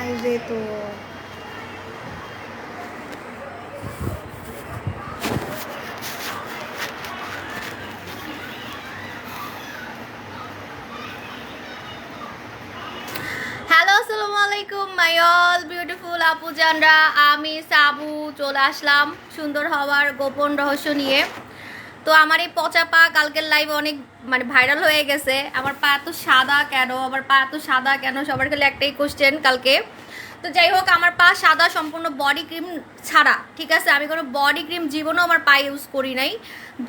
আইবে তো। হ্যালো, আসসালামু আলাইকুম মাই অল বিউটিফুল আপু জানরা। আমি সাবু চলে আসলাম সুন্দর হওয়ার গোপন রহস্য নিয়ে। তো আমার এই পচা পা কালকের লাইভে অনেক ভাইরাল হয়ে গেছে। আমার পা এত সাদা কেন, আমার পা এত সাদা কেন, সবার খালি একটাই কোশ্চেন কালকে। তো যাই হোক, আমার পা সাদা সম্পূর্ণ বডি ক্রিম ছাড়া, ঠিক আছে? আমি কোনো বডি ক্রিম জীবনেও আমার পা ইউজ করি নাই।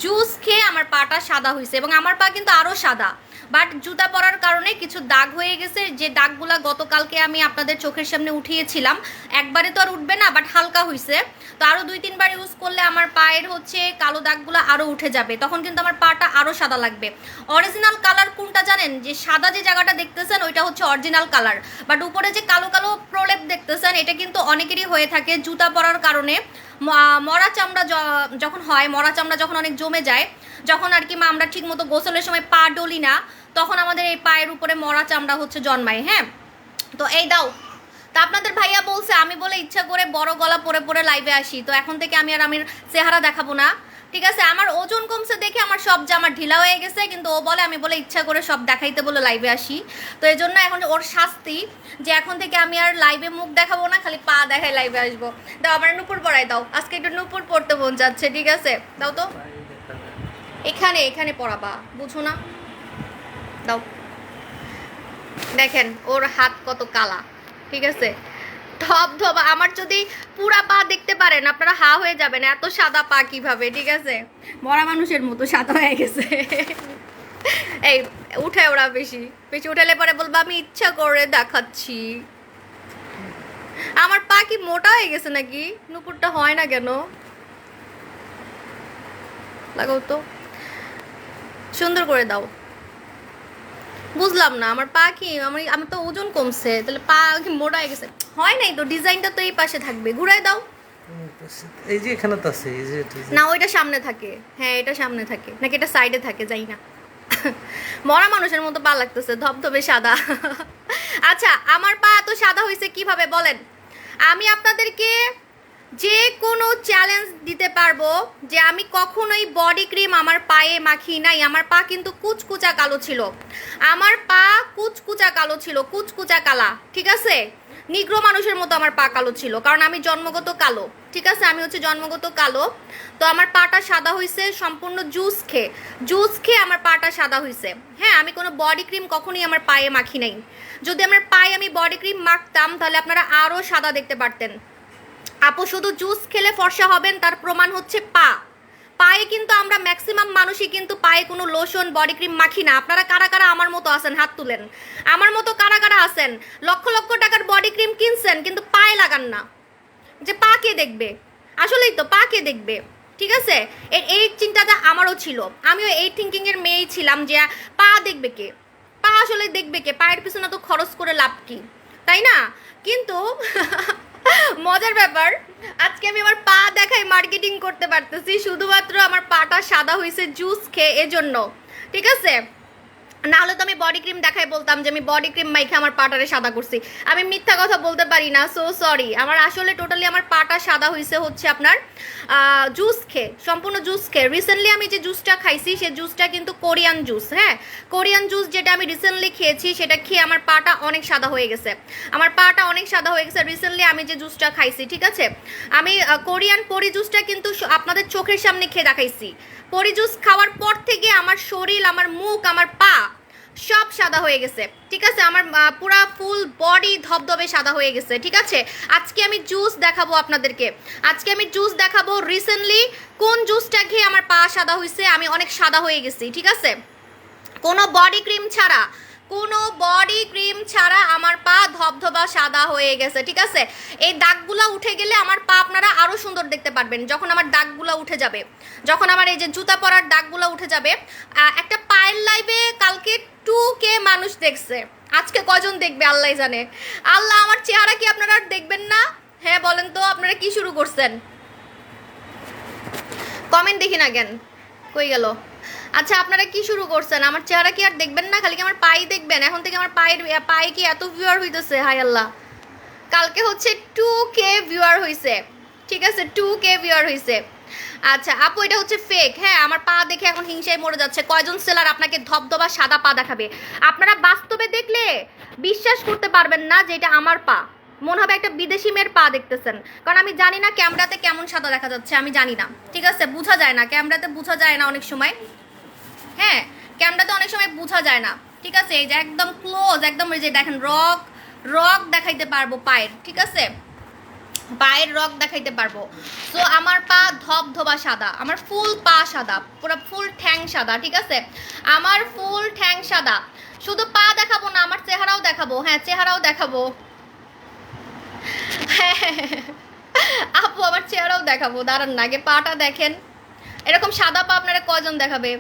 জুস খেয়ে আমার পাটা সাদা হয়েছে এবং আমার পা কিন্তু আরও সাদা, বাট জুতা পরার কারণে কিছু দাগ হয়ে গেছে। যে দাগগুলা গতকালকে আমি আপনাদের চোখের সামনে উঠিয়েছিলাম, একবারে তো আর উঠবে না, বাট হালকা হয়েছে। তো আরও 2-3 বার ইউজ করলে আমার পায়ের হচ্ছে কালো দাগগুলো আরও উঠে যাবে, তখন কিন্তু আমার পাটা আরও সাদা লাগবে। অরিজিনাল কালার কোনটা জানেন? যে সাদা যে জায়গাটা দেখতেছেন ওইটা হচ্ছে অরিজিনাল কালার, বাট উপরে যে কালো কালো প্রলেপ দেখতেছেন এটা কিন্তু অনেকেরই হয়ে থাকে জুতা পরার কারণে। মরা চামড়া যখন হয়, মরা চামড়া যখন অনেক জমে যায়, যখন আর কি আমরা ঠিক মতো গোসলের সময় পা ডলি না, তখন আমাদের এই পায়ের উপরে মরা চামড়া হচ্ছে জন্মায়। হ্যাঁ, তো এই দাও। তা আপনাদের ভাইয়া বলছে আমি বলে ইচ্ছা করে বড় গলা পরে পরে লাইভে আসি, তো এখন থেকে আমি আর আমার চেহারা দেখাবো না, ঠিক আছে? আমার ওজন কমছে দেখে আমার সব জামা ঢিলা হয়ে গেছে, কিন্তু ও বলে আমি বলে ইচ্ছা করে সব দেখাইতে বলে লাইভে আসি। তো এই জন্য এখন ওর শাস্তি যে এখন থেকে আমি আর লাইভে মুখ দেখাবো না, খালি পা দেখাই লাইভে আসবো। দাও আমার নুপুর পরাই দাও, আজকে একটু নুপুর পড়তে মন যাচ্ছে, ঠিক আছে? দাও তো, এখানে এখানে পরাবা, বুঝো না? দাও। দেখেন ওর হাত কত কালা, ঠিক আছে? ধপ ধপ। আমার যদি পুরা পা দেখতে পারেন আপনারা হা হয়ে যাবেন, এত সাদা পা কিভাবে, ঠিক আছে? মরা মানুষের মতো সাদা হয়ে গেছে। এই উঠে ওরা বেশি বেশি উঠালে পরে বলবো আমি ইচ্ছা করে দেখাচ্ছি। আমার পা কি মোটা হয়ে গেছে নাকি? নুপুরটা হয় না কেন? লাগাও তো, সুন্দর করে দাও। বুঝলাম না আমার পা কি, আমার তো ওজন কমছে, তাহলে পা কি মোটা হয়ে গেছে? হয় নাই তো, ডিজাইনটা তো এই পাশে থাকবে, ঘুরাই দাও। এই যে এখানে তো আছে, এই যে না ওইটা সামনে থাকে। হ্যাঁ এটা সামনে থাকে নাকি এটা সাইডে থাকে, যাই না। মরা মানুষের মতো পা লাগতেছে, ধবধবে সাদা। আচ্ছা, আমার পা এত সাদা হয়েছে কিভাবে বলেন? আমি আপনাদেরকে যে কোনো চ্যালেঞ্জ দিতে পারবো যে আমি কখনোই বডি ক্রিম আমার পায়ে মাখি নাই। আমার পা কিন্তু কুচকুচা কালো ছিল, আমার পা কুচকুচা কালো ছিল, কুচকুচা কালা, ঠিক আছে? নিগ্রো মানুষের মতো আমার পা কালো ছিল, কারণ আমি জন্মগত কালো, ঠিক আছে? আমি হচ্ছে জন্মগত কালো। তো আমার পাটা সাদা হয়েছে সম্পূর্ণ জুস খেয়ে, জুস খেয়ে আমার পাটা সাদা হয়েছে। হ্যাঁ, আমি কোনো বডি ক্রিম কখনোই আমার পায়ে মাখি নাই। যদি আমার পায়ে আমি বডি ক্রিম মাখতাম তাহলে আপনারা আরও সাদা দেখতে পারতেন। আপু শুধু জুস খেলে ফর্সা হবেন তার প্রমাণ হচ্ছে পা। পায়ে কিন্তু আমরা ম্যাক্সিমাম মানুষই কিন্তু পায়ে কোনো লোশন বডি ক্রিম মাখি না। আপনারা কারা কারা আমার মতো আছেন হাত তুলেন। আমার মতো কারা কারা আছেন লক্ষ লক্ষ টাকার বডি ক্রিম কিনছেন কিন্তু পায়ে লাগান না? যে পা কে দেখবে? আসলেই তো পা কে দেখবে, ঠিক আছে? এই চিন্তাটা আমারও ছিল, আমিও এই থিঙ্কিংয়ের মেয়েই ছিলাম যে পা দেখবে কে, পা আসলে দেখবে কে, পায়ের পিছনে তো খরচ করে লাভ কি, তাই না? কিন্তু মজার ব্যাপার, আজকে আমি আমার পা দেখাই মার্কেটিং করতে পারতেছি, শুধুমাত্র আমার পাটা সাদা হয়েছে জুস খেয়ে, এজন্য, ঠিক আছে? না হলে তো আমি বডি ক্রিম দেখাই বলতাম যে আমি বডি ক্রিম মাইখে আমার পাটারে সাদা করছি। আমি মিথ্যা কথা বলতে পারি না, সো সরি। আমার আসলে টোটালি আমার পাটা সাদা হয়েছে হচ্ছে আপনার জুস খেয়ে, সম্পূর্ণ জুস খেয়ে। রিসেন্টলি আমি যে জুসটা খাইছি সে জুসটা কিন্তু কোরিয়ান জুস। হ্যাঁ, কোরিয়ান জুস যেটা আমি রিসেন্টলি খেয়েছি সেটা খেয়ে আমার পাটা অনেক সাদা হয়ে গেছে, আমার পাটা অনেক সাদা হয়ে গেছে রিসেন্টলি আমি যে জুসটা খাইছি, ঠিক আছে? আমি কোরিয়ান পরি জুসটা কিন্তু আপনাদের চোখের সামনে খেয়ে দেখাইছি। পরি জুস খাওয়ার পর থেকে আমার শরীর, আমার মুখ, আমার পা সব সাদা হয়ে গেছে, ঠিক আছে? আমার পুরা ফুল বডি ধবধবে সাদা হয়ে গেছে, ঠিক আছে? আজকে আমি জুস দেখাবো আপনাদেরকে, আজকে আমি জুস দেখাবো রিসেন্টলি কোন জুসটা খেয়ে আমার পা সাদা হয়েছে, আমি অনেক সাদা হয়ে গেছি, ঠিক আছে? কোনো বডি ক্রিম ছাড়া, কোনো বডি ক্রিম ছাড়া আমার পা ধবধবা সাদা হয়ে গেছে, ঠিক আছে? এই দাগগুলা উঠে গেলে আমার পা আপনারা আরও সুন্দর দেখতে পারবেন। যখন আমার দাগগুলা উঠে যাবে, যখন আমার এই যে জুতা পরার দাগগুলা উঠে যাবে। একটা পায়ের লাইভে কালকে 2K মানুষ দেখছে, আজকে কজন দেখবে আল্লাহ জানে। আল্লাহ, আমার চেহারা কি আপনারা দেখবেন না? হ্যাঁ বলেন তো, আপনারা কি শুরু করছেন? কমেন্ট দেখি না কেন, কই গেল? আচ্ছা আপনারা কি শুরু করছেন? আমার চেহারা কি আর দেখবেন না? খালি কি আমার পাই দেখবেন? এখন থেকে আমার পায়ে কি এত ভিউয়ার হইতেছে? হাই আল্লাহ, কালকে হচ্ছে 2K ভিউয়ার হয়েছে, ঠিক আছে 2K ভিউয়ার হয়েছে। আচ্ছা আপু এটা হচ্ছে ফেক, হ্যাঁ আমার পা দেখে এখন হিংসায় মরে যাচ্ছে। কয়জন সেলার আপনাকে ধবধবা সাদা পা দেখাবে? আপনারা বাস্তবে দেখলে বিশ্বাস করতে পারবেন না যে এটা আমার পা, মনে হবে একটা বিদেশি মেয়ের পা দেখতেছেন। কারণ আমি জানি না ক্যামেরাতে কেমন সাদা দেখা যাচ্ছে, আমি জানি না, ঠিক আছে বোঝা যায় না, ক্যামেরাতে বোঝা যায় না অনেক সময়, হ্যাঁ ক্যামেরাতে অনেক সময় বোঝা যায় না, ঠিক আছে। এই যে একদম ক্লোজ, একদম এই যে দেখেন রক রক দেখাইতে পারবো পায়ের, ঠিক আছে পায়ের রক দেখাইতে পারবো। সো আমার পা ধবধবা সাদা, আমার ফুল পা সাদা, পুরো ফুল ঠ্যাং সাদা, ঠিক আছে আমার ফুল ঠ্যাং সাদা। শুধু পা দেখাবো না, আমার চেহারাও দেখাবো, হ্যাঁ চেহারাও দেখাবো, হ্যাঁ আপু আমার চেহারাও দেখাবো, দাঁড়ান না আগে পাটা দেখেন। এরকম সাদা পা আপনারা কয়জন দেখাবে?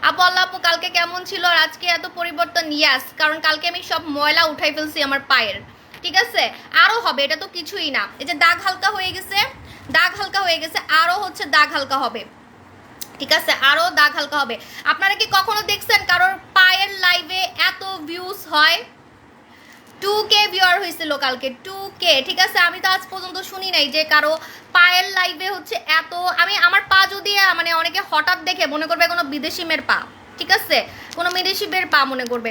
আপু আল্লাহ আপু কালকে কেমন ছিল আর আজকে এত পরিবর্তন? ইয়াস, কারণ কালকে আমি সব ময়লা উঠাই ফেলছি আমার পায়ের, ঠিক আছে আরও হবে, এটা তো কিছুই না। এই যে দাগ হালকা হয়ে গেছে, দাগ হালকা হয়ে গেছে, আরও হচ্ছে দাগ হালকা হবে, ঠিক আছে আরও দাগ হালকা হবে। আপনারা কি কখনো দেখছেন কারোর পায়ের লাইভে এত ভিউজ হয়? 2K ভিউয়ার হয়েছিল কালকে, 2K, ঠিক আছে আমি তো আজ পর্যন্ত শুনি নাই যে কারো পায়ের লাইভে হচ্ছে এত। আমি আমার পা যদি মানে অনেকে হঠাৎ দেখে মনে করবে কোনো বিদেশি মেয়ের পা, ঠিক আছে কোনো বিদেশি মেয়ের পা মনে করবে।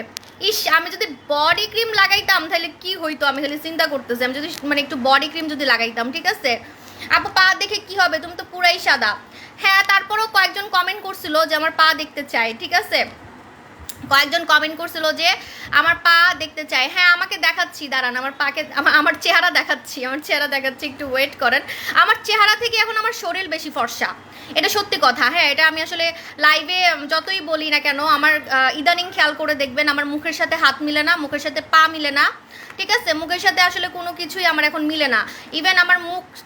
ইস আমি যদি বডি ক্রিম লাগাইতাম তাহলে কি হইতো, আমি খালি চিন্তা করতেছি, আমি যদি মানে একটু বডি ক্রিম যদি লাগাইতাম, ঠিক আছে আপু পা দেখে কি হবে, তুমি তো পুরাই সাদা। হ্যাঁ তারপরেও কয়েকজন কমেন্ট করছিল যে আমার পা দেখতে চাই, ঠিক আছে কয়েকজন কমেন্ট করছিল যে আমার পা দেখতে চায়। হ্যাঁ আমাকে দেখাচ্ছি, দাঁড়ান আমার পাকে আমার চেহারা দেখাচ্ছি, আমার চেহারা দেখাচ্ছি, একটু ওয়েট করেন। আমার চেহারা থেকে এখন আমার শরীর বেশি ফর্সা, এটা সত্যি কথা, হ্যাঁ এটা আমি আসলে লাইভে যতই বলি না কেন আমার ইদানিং খেয়াল করে দেখবেন আমার মুখের সাথে হাত মিলে না, মুখের সাথে পা মিলে না, ঠিক আছে মুখের সাথে আসলে কোনো কিছুই আমার এখন মিলে না। ইভেন আমার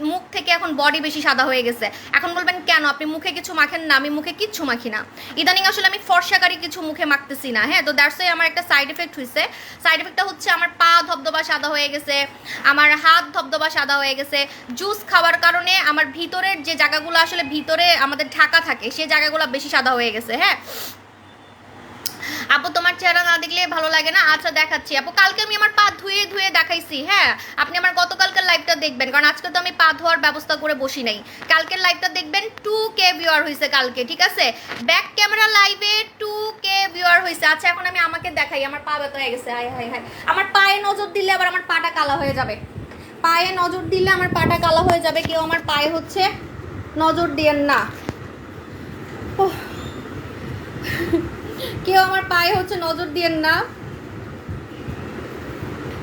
মুখ থেকে এখন বডি বেশি সাদা হয়ে গেছে। এখন বলবেন কেন আপনি মুখে কিছু মাখেন না? আমি মুখে কিচ্ছু মাখি না, ইদানিং আসলে আমি ফর্সাকারী কিছু মুখে মাখতেছি না, হ্যাঁ তো দ্যাটস ওয়াই আমার একটা সাইড এফেক্ট হয়েছে। সাইড এফেক্টটা হচ্ছে আমার পা ধবধবা সাদা হয়ে গেছে, আমার হাত ধবধবা সাদা হয়ে গেছে। জুস খাওয়ার কারণে আমার ভিতরের যে জায়গাগুলো আসলে ভিতরে আমাদের ঢাকা থাকে সেই জায়গাগুলো বেশি সাদা হয়ে গেছে। হ্যাঁ আপু তোমার চেহারা না দেখলে ভালো লাগে না? আচ্ছা দেখাচ্ছি আপু, কালকে আমি আমার পা ধুয়ে ধুয়ে দেখাইছি, হ্যাঁ আপনি আমার গতকালকের লাইভটা দেখবেন, কারণ আজকে তো আমি পা ধোয়ার ব্যবস্থা করে বসি নাই। কালকের লাইভটা দেখবেন 2K ভিউয়ার হয়েছে কালকে, ঠিক আছে ব্যাক ক্যামেরা লাইভে 2K ভিউয়ার হয়েছে। আচ্ছা এখন আমি আমাকে দেখাই, আমার পা ব্যথা হয়ে গেছে, হাই হাই হাই আমার পায়ে নজর দিলে আবার আমার পাটা কালা হয়ে যাবে, পায়ে নজর দিলে আমার পাটা কালা হয়ে যাবে, কেউ আমার পায়ে হচ্ছে নজর দিয়েন না, কেউ আমার পায়ে হচ্ছে নজর দিয়েন না।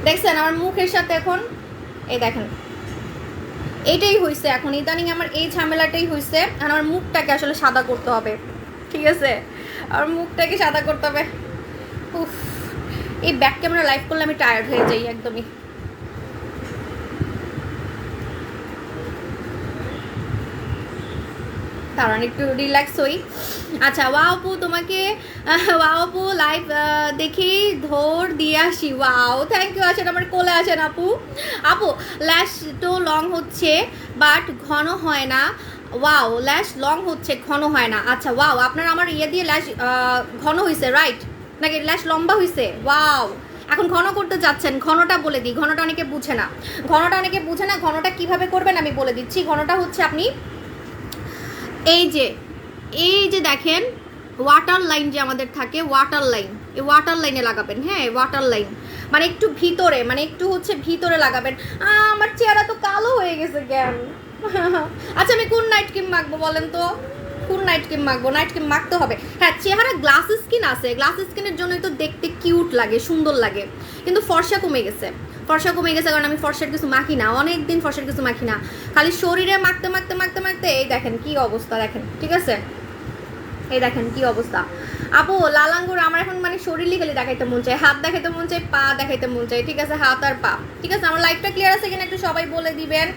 দেখছেন আমার মুখের সাথে এখন এই দেখেন এইটাই হয়েছে, এখন ইদানিং আমার এই ঝামেলাটাই হয়েছে। আর আমার মুখটাকে আসলে সাদা করতে হবে, ঠিক আছে আমার মুখটাকে সাদা করতে হবে। উফ এই ব্যাক ক্যামেরা লাইভ করলে আমি টায়ার্ড হয়ে যাই একদমই। কারণ একটু রিল্যাক্স হই। আচ্ছা ওয়াও আপু তোমাকে ওয়াও আপু লাইভ দেখি ধর দিয়ে আসি, ওয়াও থ্যাংক ইউ। আসেন আমার কোলে আসেন আপু। আপু ল্যাশ তো লং হচ্ছে বাট ঘন হয় না, ওয়াও ল্যাশ লং হচ্ছে ঘন হয় না। আচ্ছা ওয়াও আপনার আমার ইয়ে দিয়ে ল্যাশ ঘন হয়েছে রাইট, নাকি ল্যাশ লম্বা হয়েছে? ওয়াও এখন ঘন করতে যাচ্ছেন, ঘনটা বলে দিই, ঘনটা অনেকে বুঝে না, ঘনটা অনেকে বুঝে না। ঘনটা কিভাবে করবেন আমি বলে দিচ্ছি। ঘনটা হচ্ছে আপনি এই যে দেখেন ওয়াটার লাইন যে আমাদের থাকে, ওয়াটার লাইন, এই ওয়াটার লাইনে লাগাবেন, হ্যাঁ ওয়াটার লাইন মানে একটু ভিতরে, মানে একটু হচ্ছে ভিতরে লাগাবেন। আমার চেহারা তো কালো হয়ে গেছে কেন? আচ্ছা আমি কোন নাইট ক্রিম মাখবো বলেন তো, কোন নাইট ক্রিম মাখবো? নাইট ক্রিম মাখতে হবে, হ্যাঁ চেহারা গ্লাস স্কিন আছে, গ্লাস স্কিনের জন্যই তো দেখতে কিউট লাগে, সুন্দর লাগে, কিন্তু ফর্সা কমে গেছে, ফর্সা কমে গেছে কারণ আমি ফর্সার কিছু মাখি না, অনেকদিন ফর্সার কিছু মাখি না, খালি শরীরে মাখতে মাখতে মাখতে মাখতে এই দেখেন কি অবস্থা, দেখেন ঠিক আছে এই দেখেন কি অবস্থা। আপু লাল আঙ্গুর আমার এখন মানে শরীরই খালি দেখাইতে মন চায়, হাত দেখাইতে মন চায়, পা দেখাইতে মন চায়, ঠিক আছে হাত আর পা, ঠিক আছে আমার লাইফটা ক্লিয়ার আছে কিনা একটু সবাই বলে দিবেন।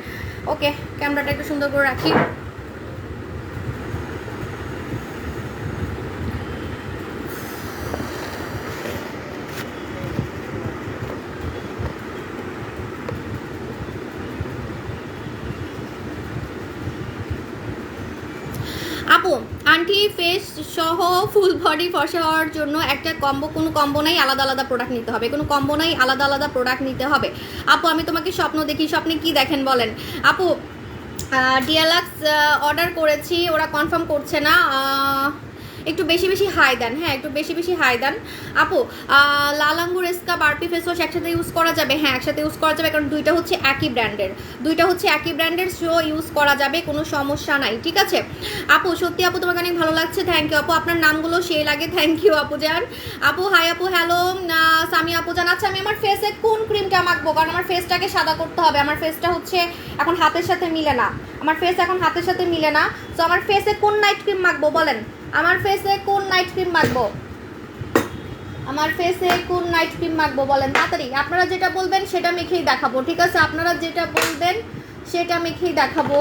ওকে ক্যামেরাটা একটু সুন্দর করে রাখি। আপু আন্টি ফেস সহ ফুল বডি ফর্সা হওয়ার জন্য একটা কোনো কম্বো নাই, আলাদা আলাদা প্রোডাক্ট নিতে হবে, কোনো কম্বো নাই, আলাদা আলাদা প্রোডাক্ট নিতে হবে। আপু আমি তোমাকে স্বপ্ন দেখি, স্বপ্নে কি দেখেন বলেন? আপু ডিএলএক্স অর্ডার করেছি, ওরা কনফার্ম করছে না, একটু বেশি বেশি হাই দেন, হ্যাঁ একটু বেশি বেশি হাই দেন। আপু লাল আঙ্গুর স্কাব আরপি ফেস ওয়াশ একসাথে ইউজ করা যাবে? হ্যাঁ একসাথে ইউজ করা যাবে, কারণ দুইটা হচ্ছে একই ব্র্যান্ডের, সো ইউজ করা যাবে, কোনো সমস্যা নাই, ঠিক আছে? আপু সত্যি আপু তোমাকে অনেক ভালো লাগছে, থ্যাংক ইউ আপু, আপনার নামগুলো সেই লাগে, থ্যাংক ইউ আপু জান। আপু হাই আপু, হ্যালো সামি আপু জান। আচ্ছা আমি আমার ফেসে কোন ক্রিমটা মাখবো, কারণ আমার ফেসটাকে সাদা করতে হবে, আমার ফেসটা হচ্ছে এখন হাতের সাথে মিলে না, আমার ফেস এখন হাতের সাথে মিলে না, তো আমার ফেসে কোন নাইট ক্রিম মাখবো বলেন? আমার ফেসে কোন নাইট ক্রিম মাখবো, আমার ফেসে কোন নাইট ক্রিম মাখবো বলেন তাড়াতাড়ি। আপনারা যেটা বলবেন সেটা মেখেই দেখাবো, ঠিক আছে? আপনারা যেটা বলবেন সেটা মেখেই দেখাবো।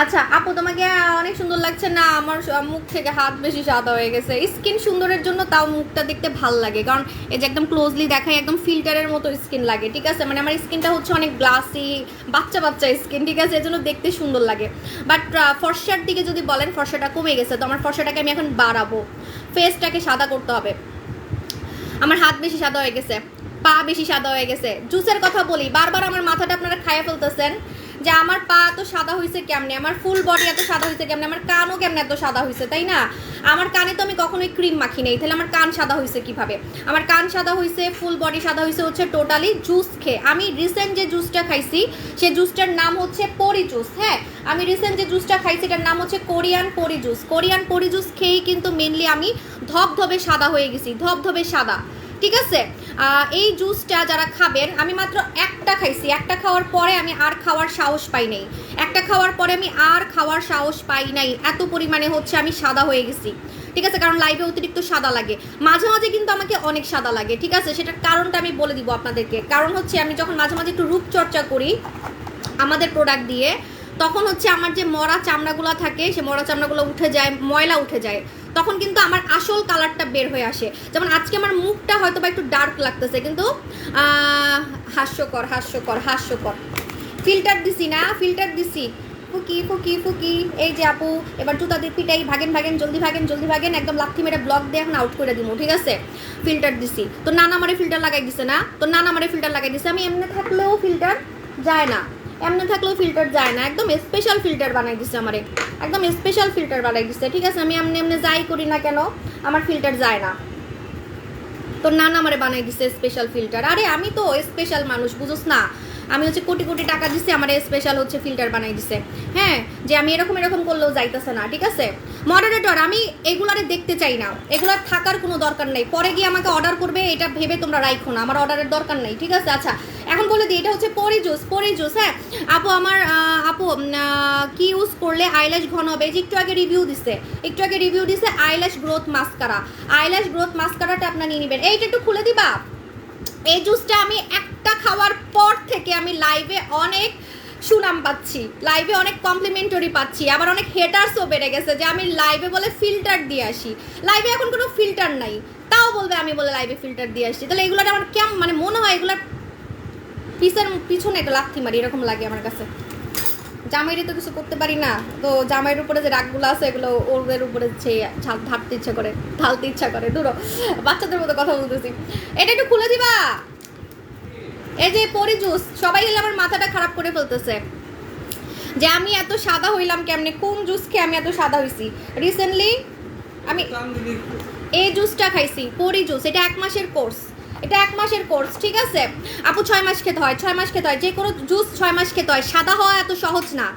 আচ্ছা আপু তোমাকে অনেক সুন্দর লাগছে না? আমার মুখ থেকে হাত বেশি সাদা হয়ে গেছে। স্কিন সুন্দরের জন্য তাও মুখটা দেখতে ভাল লাগে, কারণ এই যে একদম ক্লোজলি দেখায় একদম ফিল্টারের মতো স্কিন লাগে, ঠিক আছে? মানে আমার স্কিনটা হচ্ছে অনেক গ্লাসি, বাচ্চা বাচ্চা স্কিন, ঠিক আছে? এজন্য দেখতে সুন্দর লাগে। বাট ফর্সার দিকে যদি বলেন, ফর্সাটা কমে গেছে, তো আমার ফর্সাটাকে আমি এখন বাড়াবো, ফেসটাকে সাদা করতে হবে। আমার হাত বেশি সাদা হয়ে গেছে, পা বেশি সাদা হয়ে গেছে। জুসের কথা বলি, বারবার আমার মাথাটা আপনারা খাইয়ে ফেলতেছেন যে আমার পা এত সাদা হয়েছে কেমনে, আমার ফুল বডি এত সাদা হয়েছে কেমনে, আমার কানও কেমনে এত সাদা হয়েছে, তাই না? আমার কানে তো আমি কখনোই ক্রিম মাখি নেই, তাহলে আমার কান সাদা হয়েছে কিভাবে? আমার কান সাদা হয়েছে, ফুল বডি সাদা হয়েছে হচ্ছে টোটালি জুস খেয়ে। আমি রিসেন্ট যে জুসটা খাইছি সেই জুসটার নাম হচ্ছে পরি জুস, হ্যাঁ আমি রিসেন্ট যে জুসটা খাইছি এটার নাম হচ্ছে কোরিয়ান পরি জুস। কোরিয়ান পরি জুস খেয়েই কিন্তু মেনলি আমি ধবধবে সাদা হয়ে গেছি, ধবধবে সাদা, ঠিক আছে? এই জুসটা যারা খাবেন, আমি মাত্র একটা খাইছি, একটা খাওয়ার পরে আমি আর খাওয়ার সাহস পাই নাই, একটা খাওয়ার পরে আমি আর খাওয়ার সাহস পাই নাই, এত পরিমাণে হচ্ছে আমি সাদা হয়ে গেছি, ঠিক আছে? কারণ লাইভে অতিরিক্ত সাদা লাগে, মাঝে মাঝে কিন্তু আমাকে অনেক সাদা লাগে, ঠিক আছে? সেটার কারণটা আমি বলে দিব আপনাদেরকে। কারণ হচ্ছে আমি যখন মাঝে মাঝে একটু রূপচর্চা করি আমাদের প্রোডাক্ট দিয়ে, তখন হচ্ছে আমার যে মরা চামড়াগুলো থাকে সে মরা চামড়াগুলো উঠে যায়, ময়লা উঠে যায়, তখন কিন্তু আমার আসল কালারটা বের হয়ে আসে। যেমন আজকে আমার মুখটা হয়তো বা একটু ডার্ক লাগতেছে, কিন্তু হাস্যকর হাস্যকর হাস্যকর। ফিল্টার দিছি না, ফিল্টার দিছি, ফুকি ফুকি ফুকি। এই যে আপু এবার জুতা দিয়ে পিটাই, ভাগেন ভাগেন, জলদি ভাগেন জলদি ভাগেন, একদম লাথি মেরে ব্লক দিয়ে এখন আউট করে দিব, ঠিক আছে? ফিল্টার দিছি তো নানা আমারে ফিল্টার লাগাই দিছে না, তো নানা আমারে ফিল্টার লাগাই দিছে। আমি এমনি থাকলেও ফিল্টার যায় না, এমনি থাকলেও ফিল্টার যায় না, একদম স্পেশাল ফিল্টার বানাই দিছে আমারে, একদম স্পেশাল ফিল্টার বানাই দিছে, ঠিক আছে? আমি এমনি এমনি যাই করি না কেন আমার ফিল্টার যায় না, তো নানা আমারে বানাই দিছে স্পেশাল ফিল্টার। আরে আমি তো স্পেশাল মানুষ, বুঝোস না? আমি হচ্ছে কোটি কোটি টাকা দিছি, আমার স্পেশাল হচ্ছে ফিল্টার বানাই দিছে, হ্যাঁ? যে আমি এরকম এরকম করলেও যাইতেছে না, ঠিক আছে? মডারেটর আমি এগুলারে দেখতে চাই না, এগুলার থাকার কোনো দরকার নেই, পরে গিয়ে আমাকে অর্ডার করবে এটা ভেবে তোমরা রাখো না, আমার অর্ডারের দরকার নেই, ঠিক আছে? আচ্ছা এখন বলে দিই, এটা হচ্ছে পরি জুস, পরি জুস, হ্যাঁ আপু আমার আপু কি ইউজ করলে আইল্যাশ ঘন হবে? যে একটু আগে রিভিউ দিছে eyelash growth mascara, eyelash growth মাস্কারাটা আপনার নিয়ে নেবেন। এইটা একটু খুলে দিবা। এই জুসটা আমি একটা খাওয়ার পর থেকে আমি লাইভে অনেক সুনাম পাচ্ছি, লাইভে অনেক কমপ্লিমেন্টারি পাচ্ছি, আবার অনেক হেটার্সও বেড়ে গেছে যে আমি লাইভে বলে ফিল্টার দিয়ে আসি। লাইভে এখন কোনো ফিল্টার নাই, তাও বলবে আমি বলে লাইভে ফিল্টার দিয়ে আসছি। তাহলে এগুলোর আমার কেমন মানে মনে হয় এগুলোর পিছনে একটা লাথি মারি এরকম লাগে আমার কাছে। জামাইরে তো কিছু করতে পারি না, তো জামাইয়ের উপরে যে রাগগুলো আছে এগুলো ওদের উপরে ঢালতে ইচ্ছা করে ধরো বাচ্চাদের মতো কথা বলতেছি। এটা একটু খুলে দিবা। এই যে পরি জুস, সবাই হলে আমার মাথাটা খারাপ করে ফেলতেছে যে আমি এত সাদা হইলাম কেমনে, কোন জুস খেয়ে আমি এত সাদা হইছি। রিসেন্টলি আমি এই জুসটা খাইছি, পরি জুস, এটা 1 মাসের কোর্স, এটা 1 মাসের কোর্স, ঠিক আছে আপু? 6 মাস খেতে হয়, 6 মাস খেতে হয়, যে কোনো জুস 6 মাস খেতে হয়। সাদা হওয়া এত সহজ না,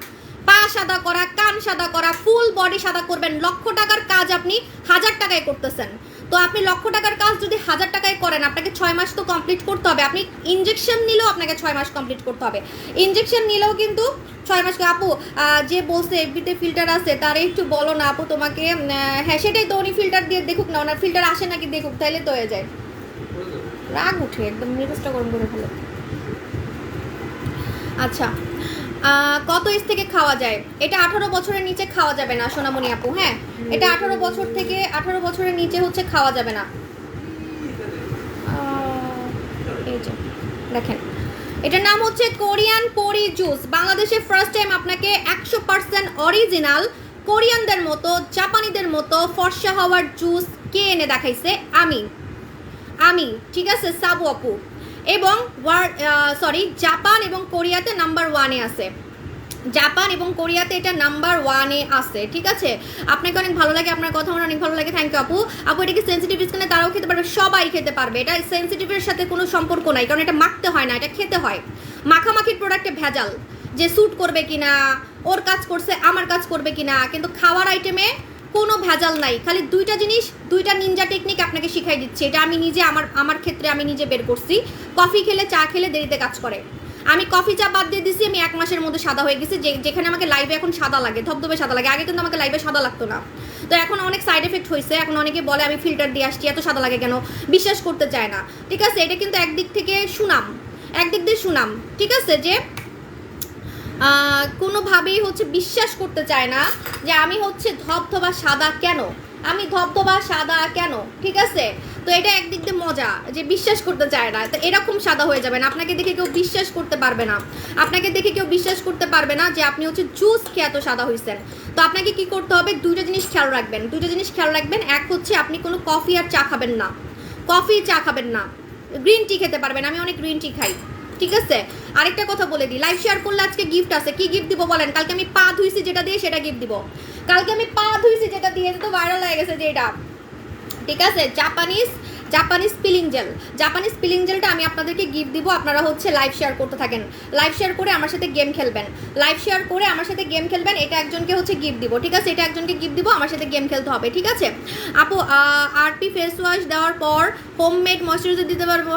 পা সাদা করা, কান সাদা করা, ফুল বডি সাদা করবেন। 1,00,000 টাকার কাজ আপনি 1000 টাকায় করতেছেন, তো আপনি 1,00,000 টাকার কাজ যদি 1000 টাকায় করেন, আপনাকে 6 মাস তো কমপ্লিট করতে হবে। আপনি ইনজেকশন নিলেও আপনাকে 6 মাস কমপ্লিট করতে হবে, ইনজেকশন নিলেও কিন্তু 6 মাস। আপু যে বলছে এফবিতে ফিল্টার আছে তারে একটু বলো না আপু তোমাকে। হ্যাঁ সেটাই তো, উনি ফিল্টার দিয়ে দেখুক না, ওনার ফিল্টার আসে নাকি দেখুক, তাইলে তো হয়ে যায়। রাগ উঠে একদম মেজাজটা গরম করে ফেলে। আচ্ছা কত এজ থেকে খাওয়া যায়? এটা 18 বছরের নিচে খাওয়া যাবে না সোনামণি আপু, হ্যাঁ এটা 18 বছরের নিচে হচ্ছে খাওয়া যাবে না। এই যে দেখেন এটার নাম হচ্ছে কোরিয়ান পরি জুস। বাংলাদেশে ফার্স্ট টাইম আপনাকে 100% অরিজিনাল কোরিয়ানদের মতো জাপানিদের মতো ফর্সা হওয়ার জুস কে এনে দেখাইছে? আমি ঠিক আছে, সাবু আপু। এবং জাপান এবং কোরিয়াতে নাম্বার 1-এ আছে, জাপান এবং কোরিয়াতে এটা নাম্বার 1-এ আছে, ঠিক আছে। আপনাকে অনেক ভালো লাগে, আপনার কথা আমার অনেক ভালো লাগে, থ্যাংক ইউ আপু। আপু এটাকে সেন্সিটিভ স্কিনে তারাও খেতে পারবে, সবাই খেতে পারবে, এটা সেন্সিটিভের সাথে কোনো সম্পর্ক নাই, কারণ এটা মাখতে হয় না, এটা খেতে হয়। মাখামাখির প্রোডাক্টে ভেজাল, যে স্যুট করবে কিনা, ওর কাজ করছে আমার কাজ করবে কিনা, কিন্তু খাওয়ার আইটেমে কোনো ভেজাল নাই। খালি দুইটা জিনিস, দুইটা নিনজা টেকনিক আপনাকে শিখাই দিচ্ছি, এটা আমি নিজে আমার ক্ষেত্রে আমি নিজে বের করছি। কফি খেলে চা খেলে দেরিতে কাজ করে। আমি কফি চা বাদ দিয়ে দিছি, আমি 1 মাসের মধ্যে সাদা হয়ে গেছি, যেখানে আমাকে লাইভে এখন সাদা লাগে, ধবধবে সাদা লাগে। আগে কিন্তু আমাকে লাইভে সাদা লাগতো না, তো এখন অনেক সাইড এফেক্ট হয়েছে। এখন অনেকে বলে আমি ফিল্টার দিয়ে আসছি, এত সাদা লাগে কেন, বিশ্বাস করতে চায় না, ঠিক আছে। এটা কিন্তু একদিক থেকে সুনাম, একদিক দিয়ে সুনাম, ঠিক আছে, যে কোনোভাবেই হচ্ছে বিশ্বাস করতে চায় না যে আমি হচ্ছে ধবধবা সাদা কেন, আমি ধবধবা সাদা কেন, ঠিক আছে। তো এটা একদিক দিয়ে মজা, যে বিশ্বাস করতে চায় না, তো এরকম সাদা হয়ে যাবেন। আপনাকে দেখে কেউ বিশ্বাস করতে পারবে না, আপনাকে দেখে কেউ বিশ্বাস করতে পারবে না যে আপনি হচ্ছে জুস খেয়ে এত সাদা হয়েছেন। তো আপনাকে কি করতে হবে, দুইটা জিনিস খেয়াল রাখবেন, দুইটা জিনিস খেয়াল রাখবেন। এক হচ্ছে আপনি কোনো কফি আর চা খাবেন না, কফি চা খাবেন না, গ্রিন টি খেতে পারবেন। আমি অনেক গ্রিন টি খাই, ঠিক আছে। আরেকটা কথা বলে দিই, লাইভ শেয়ার করলে আজকে গিফট আছে। কি গিফট দিব বলেন? কালকে আমি পা ধুইছি যেটা দিয়ে সেটা গিফট দিব। কালকে আমি পা ধুইছি যেটা দিয়ে, তো ভাইরাল হয়ে গেছে যে এটা, ঠিক আছে। Japanese peeling gel, Japanese peeling জেলটা আমি আপনাদেরকে গিফট দিব। আপনারা হচ্ছে লাইভ শেয়ার করতে থাকেন, লাইভ শেয়ার করে আমার সাথে গেম খেলবেন, লাইভ শেয়ার করে আমার সাথে গেম খেলবেন। এটা একজনকে হচ্ছে গিফট দিব, ঠিক আছে, এটা একজনকে গিফট দিব, আমার সাথে গেম খেলতে হবে, ঠিক আছে। আপু আরপি ফেস ওয়াশ দেওয়ার পর হোমমেড ময়শ্চারাইজার দিতে পারবো?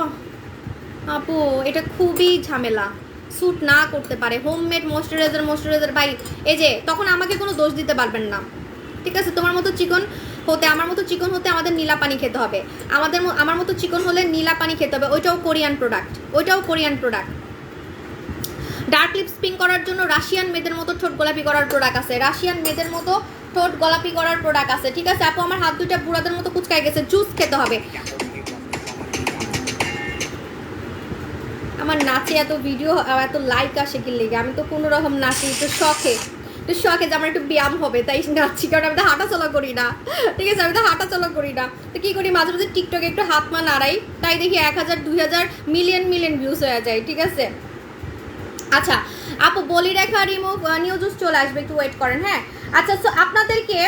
আপু এটা খুবই ঝামেলা, স্যুট না করতে পারে হোমমেড ময়শ্চারাইজার ভাই। এই যে তখন আমাকে কোনো দোষ দিতে পারবেন না, ঠিক আছে। তোমার মতো চিকন হতে, আমার মতো চিকন হতে আমাদের নীলা পানি খেতে হবে, আমার মতো চিকন হলে নীলা পানি খেতে হবে, ওইটাও কোরিয়ান প্রোডাক্ট, ওইটাও Korean product. Dark lips pink করার জন্য রাশিয়ান মেয়েদের মতো ঠোঁট গোলাপি করার প্রোডাক্ট আছে, রাশিয়ান মেয়েদের মতো ঠোঁট গোলাপি করার প্রোডাক্ট আছে, ঠিক আছে। আপু আমার হাত দুইটা বুড়াদের মতো কুচকায় গেছে, জুস খেতে হবে। আমার নাচে এত ভিডিও এত লাইক আসে কি লেগে? আমি তো কোনো রকম নাচি একটু শখে, যে আমার একটু ব্যায়াম হবে তাই নাচছি, কারণ আমি তো হাঁটাচলা করি না, ঠিক আছে, আমি তো হাঁটাচলা করি না। তো কী করি, মাঝে মাঝে টিকটকে একটু হাত মা নাড়াই, তাই দেখি 1000 2000 মিলিয়ন ভিউজ হয়ে যায়, ঠিক আছে। আচ্ছা আপু বলি রেখা রিমুভ নিউ জুস চলে আসবে, একটু ওয়েট করেন, হ্যাঁ। আচ্ছা, সো আপনাদেরকে